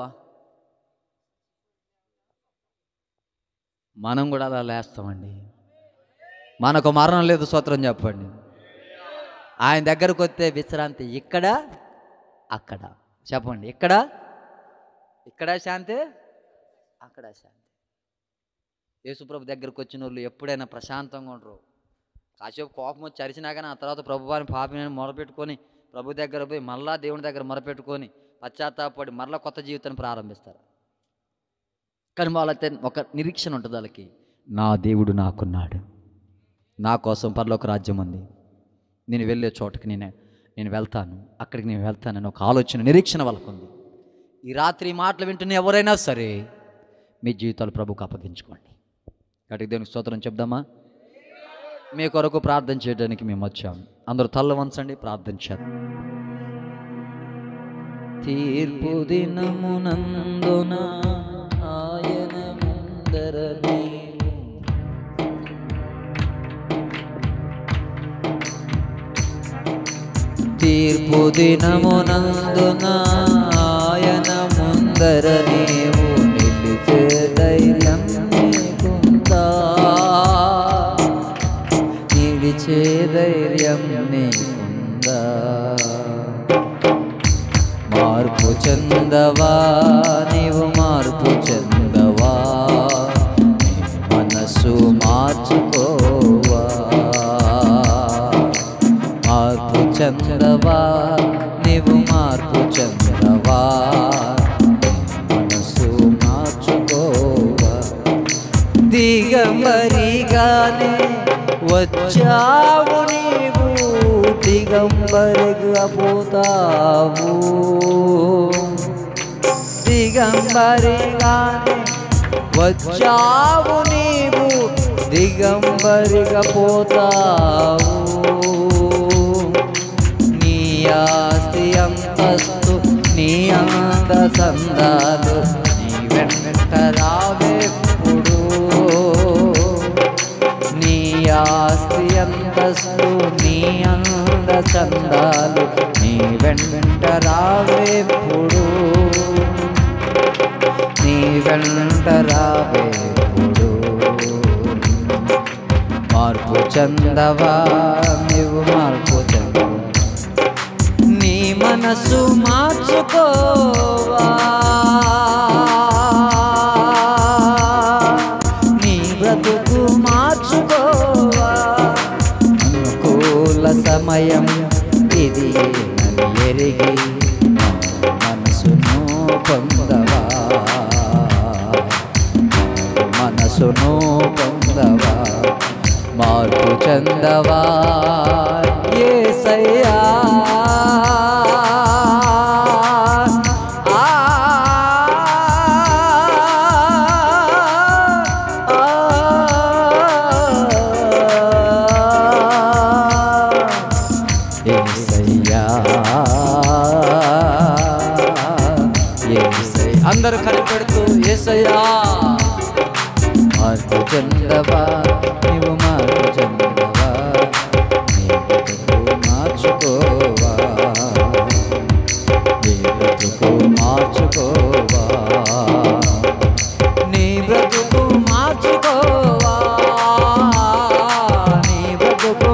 మనం కూడా అలా లేస్తామండి. మనకు మరణం లేదు. స్తోత్రం చెప్పండి. ఆయన దగ్గరకు వస్తే విశ్రాంతి ఇక్కడ, అక్కడ. చెప్పండి, ఇక్కడ శాంతి, అక్కడ శాంతి. యేసుప్రభు దగ్గరకు వచ్చిన వాళ్ళు ఎప్పుడైనా ప్రశాంతంగా ఉండరు. కాసేపు కోపం వచ్చి అరిచినా కానీ ఆ తర్వాత ప్రభువారిని పాపిని మొరపెట్టుకొని ప్రభు దగ్గర పోయి మళ్ళా దేవుని దగ్గర మొరపెట్టుకొని పశ్చాత్తాపడి మరలా కొత్త జీవితాన్ని ప్రారంభిస్తారు. కానీ వాళ్ళైతే ఒక నిరీక్షణ ఉంటుంది వాళ్ళకి, నా దేవుడు నాకున్నాడు, నా కోసం పరలోక రాజ్యం ఉంది, నేను వెళ్ళే చోటకి నేను వెళ్తాను, అక్కడికి నేను వెళ్తానని ఒక ఆలోచన, నిరీక్షణ వాళ్ళకు ఉంది. ఈ రాత్రి మాటలు వింటున్న ఎవరైనా సరే మీ జీవితాలు ప్రభుకు అప్పగించుకోండి. కాబట్టి దేవునికి స్తోత్రం చెప్దామా? మీ కొరకు ప్రార్థన చేయడానికి మేము వచ్చాము. అందరూ తల్ల వంచండి, ప్రార్థన చేద్దాం. తీర్పు దినమునందున ఆయన ముందరనే తీర్పు దినమునందున ఆయన ముందర నీవు నిలిచే ధైర్యం నీకుందా? నిలిచే ధైర్యం నీకుందా? మార్పు చెందవా నీవు, మార్పు చెందవా, నీ మనసు మార్చుకోవా. మార్పు చెందవా నీవు, మార్పు చెందవా, మనసు మార్చుకోవా. దిగంబరిగానే వచ్చావు నీవు, దిగంబరిగా పోతావు. దిగంబరిగానే వచ్చావు నీవు, దిగంబరిగా పోతావు. నీ ఆస్తి అంతస్తు, నీ అంద సందాలు నీ వెంట రావెప్పుడు. నీ ఆస్తి అంతస్తు, నీ అంద చందాలు నీ వెంట రావెప్పుడు. నీ వెంట రావేపుడు మార్పు చెందవా నీవు మార్పు చెందవా నీ మనసు మార్చుకోవా నీ బ్రతుకు మార్చుకోవా అనుకూల సమయం ఇది నన్ను ఎరిగి మనసును పొందవా మనసును పొందవా మార్పు చెందవా యేసయ్యా అందరూ కనిపెడుతూ యేసయ్యా మార్పు చెందవా నీవు మార్పు చెందవా నీ బ్రతుకు మార్చుకోవా నీ బ్రతుకు మార్చుకోవా నీ బ్రతుకు మార్చుకోవా నీ బ్రతుకు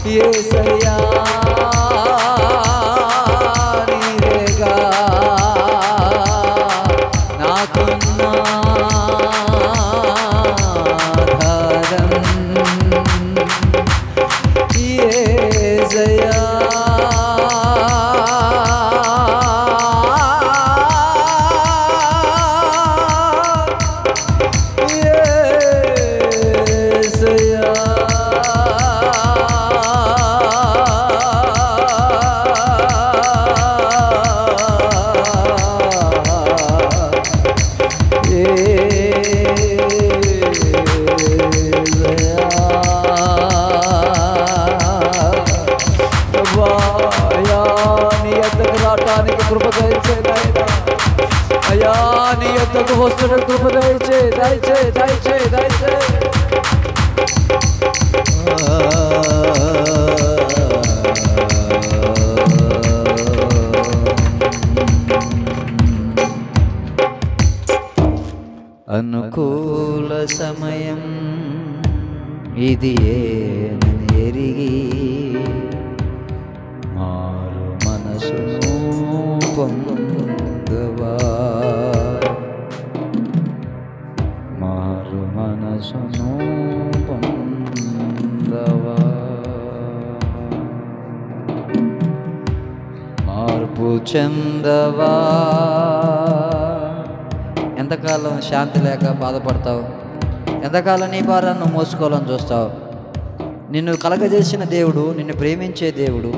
యేసయ్యా నీవేగా నాకున్న ఆధారం యేసయ్యా కృప దయచేయ్ అయ్యా నీ యొద్దకు వస్తున్న కృప దయచేయ్ దయచేయ్ దయచేయ్ దయచేయ్ అనుకూల సమయం ఇది ఏనని ఎరిగి మారు మనసును పొందవా మారు మనసును పొందవా మార్పు చెందవా ఎంతకాలం శాంతి లేక బాధపడతావు ఎంతకాలం నీ భారాన్ని మోసుకోవాలని చూస్తావు నిన్ను కలగజేసిన దేవుడు నిన్ను ప్రేమించే దేవుడు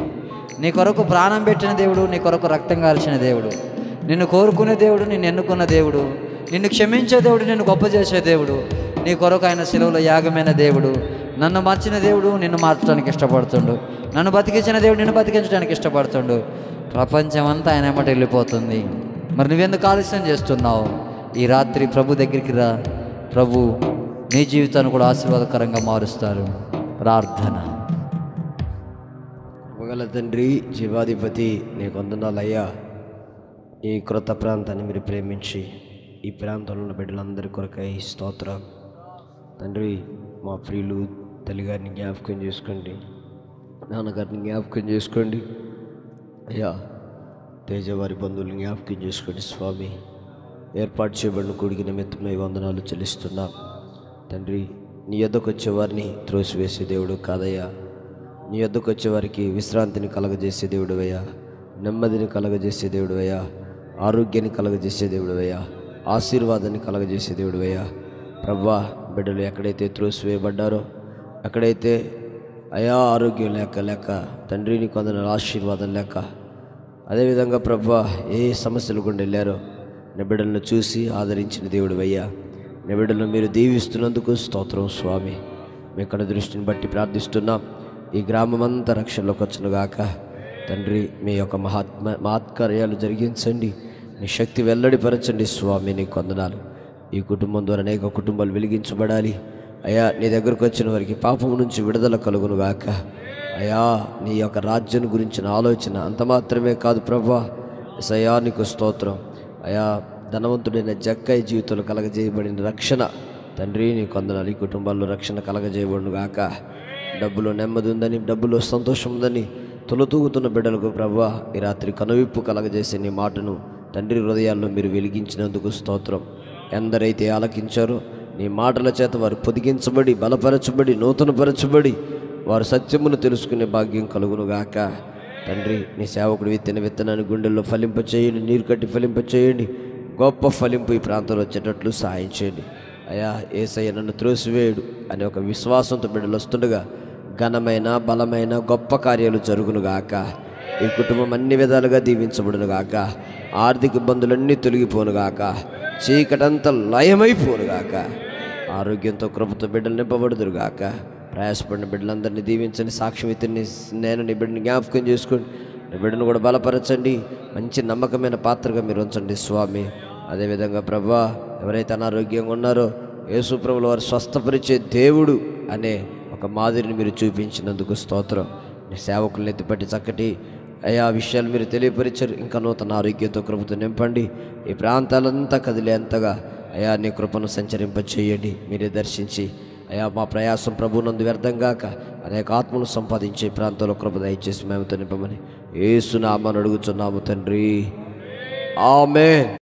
నీ కొరకు ప్రాణం పెట్టిన దేవుడు నీ కొరకు రక్తం కాల్చిన దేవుడు నిన్ను కోరుకునే దేవుడు నిన్ను ఎన్నుకున్న దేవుడు నిన్ను క్షమించే దేవుడు నిన్ను గొప్ప చేసే దేవుడు నీ కొరకు ఆయన శిలువలో యాగమైన దేవుడు నన్ను మార్చిన దేవుడు నిన్ను మార్చడానికి ఇష్టపడుతుండు నన్ను బతికించిన దేవుడు నిన్ను బతికించడానికి ఇష్టపడుతుండు ప్రపంచం అంతా ఆయన ఎమ్మట వెళ్ళిపోతుంది మరి నువ్వెందుకు ఆలస్యం చేస్తున్నావు ఈ రాత్రి ప్రభు దగ్గరికి రా ప్రభు నీ జీవితాన్ని కూడా ఆశీర్వాదకరంగా మారుస్తారు ప్రార్థన మగల తండ్రి జీవాధిపతి నీకు వందనాలయ్యా ఈ క్రొత్త ప్రాంతాన్ని మీరు ప్రేమించి ఈ ప్రాంతంలో ఉన్న బిడ్డలందరి కొరకై స్తోత్రం తండ్రి మా ప్రియులు తల్లిగారిని జ్ఞాపకం చేసుకోండి నాన్నగారిని జ్ఞాపకం చేసుకోండి అయ్యా తేజవారి బంధువులను జ్ఞాపకం చేసుకోండి స్వామి ఏర్పాటు చేయబడిన కూడికి నిమిత్తమై వందనాలు చెల్లిస్తున్నాం తండ్రి నీ యొద్దకు వచ్చేవారిని త్రోసివేసే దేవుడు కాదయ్యా నీ యొద్దకు వచ్చేవారికి విశ్రాంతిని కలగజేసే దేవుడు అయ్యా నెమ్మదిని కలగజేసే దేవుడు అయ్యా ఆరోగ్యాన్ని కలగజేసే దేవుడు అయ్యా ఆశీర్వాదాన్ని కలగజేసే దేవుడు అయ్యా ప్రభువా బిడ్డలు ఎక్కడైతే త్రోసివేయబడ్డారో ఎక్కడైతే అయా ఆరోగ్యం లేక తండ్రి నీకు వందనాలు ఆశీర్వాదం లేక అదేవిధంగా ప్రభువా ఏ సమస్యలు గుండా వెళ్ళారో నీ బిడ్డలను చూసి ఆదరించిన దేవుడు అయ్యా నీ బిడ్డలను మీరు దీవిస్తున్నందుకు స్తోత్రం స్వామి మీ కడ దృష్టిని బట్టి ప్రార్థిస్తున్నాం ఈ గ్రామం అంతా రక్షణలోకి వచ్చునుగాక తండ్రి మీ యొక్క మహత్కార్యాలు జరిగించండి, మీ శక్తి వెల్లడిపరచండి స్వామి. నీకు వందనాలు. ఈ కుటుంబం ద్వారా అనేక కుటుంబాలు వెలిగించబడాలి అయ్యా. నీ దగ్గరకు వచ్చిన వారికి పాపం నుంచి విడుదల కలుగును గాక అయ్యా. నీ యొక్క రాజ్యం గురించిన ఆలోచన అంత మాత్రమే కాదు ప్రభువా. యేసయ్యా నీకు స్తోత్రం అయ్యా. ధనవంతుడైన జక్కయ్య జీవితంలో కలగజేయబడిన రక్షణ తండ్రి నీకు వందనాలు. ఈ కుటుంబాల్లో రక్షణ కలగజేయబడును గాక. డబ్బులో నెమ్మది ఉందని, డబ్బులో సంతోషం ఉందని తొలతూగుతున్న బిడ్డలకు ప్రభువా ఈ రాత్రి కనువిప్పు కలగజేసే నీ మాటను తండ్రి హృదయాల్లో మీరు వెలిగించినందుకు స్తోత్రం. ఎందరైతే ఆలకించారో నీ మాటల చేత వారు పొదిగించబడి, బలపరచబడి, నూతనపరచబడి వారు సత్యమును తెలుసుకునే భాగ్యం కలుగునుగాక. తండ్రి నీ సేవకుడు విత్తిన విత్తనాన్ని గుండెల్లో ఫలింపచేయండి, నీరు కట్టి ఫలింపచేయండి. గొప్ప ఫలింపు ఈ ప్రాంతంలో వచ్చేటట్లు సహాయం చేయండి అయ్యా. యేసయ్య నన్ను త్రోసివేయుడు అనే ఒక విశ్వాసంతో బిడ్డలు వస్తుండగా ఘనమైన, బలమైన, గొప్ప కార్యాలు జరుగునుగాక. ఈ కుటుంబం అన్ని విధాలుగా దీవించబడునుగాక. ఆర్థిక ఇబ్బందులన్నీ తొలగిపోనుగాక. చీకటంతా లయమైపోనుగాక. ఆరోగ్యంతో, కృపతో బిడ్డలు నింపబడుదురుగాక. ప్రయాసపడిన బిడ్డలందరినీ దీవించండి. సాక్ష్యం ఇతన్ని నేను నీ బిడ్డని జ్ఞాపకం చేసుకోండి. నీ బిడ్డను కూడా బలపరచండి. మంచి నమ్మకమైన పాత్రగా మీరు ఉంచండి స్వామి. అదేవిధంగా ప్రభువా ఎవరైతే అనారోగ్యంగా ఉన్నారో యేసు ప్రభువుల వారు స్వస్థపరిచే దేవుడు అనే ఒక మాదిరిని మీరు చూపించినందుకు స్తోత్రం. నీ సేవకులను ఎత్తిపట్టి చక్కటి అయా విషయాలు మీరు తెలియపరిచారు. ఇంకా నూతన ఆరోగ్యంతో కృపతో నింపండి. ఈ ప్రాంతాలంతా కదిలేంతగా అయా నీ కృపను సంచరింపచేయండి. మీరే దర్శించి అయా మా ప్రయాసం ప్రభువునందు వ్యర్థం గాక అనేక ఆత్మను సంపాదించే ప్రాంతంలో కృప దయచేసి మేముతో నింపమని యేసు నామమున అడుగుచున్నాము తండ్రి. ఆమేన్.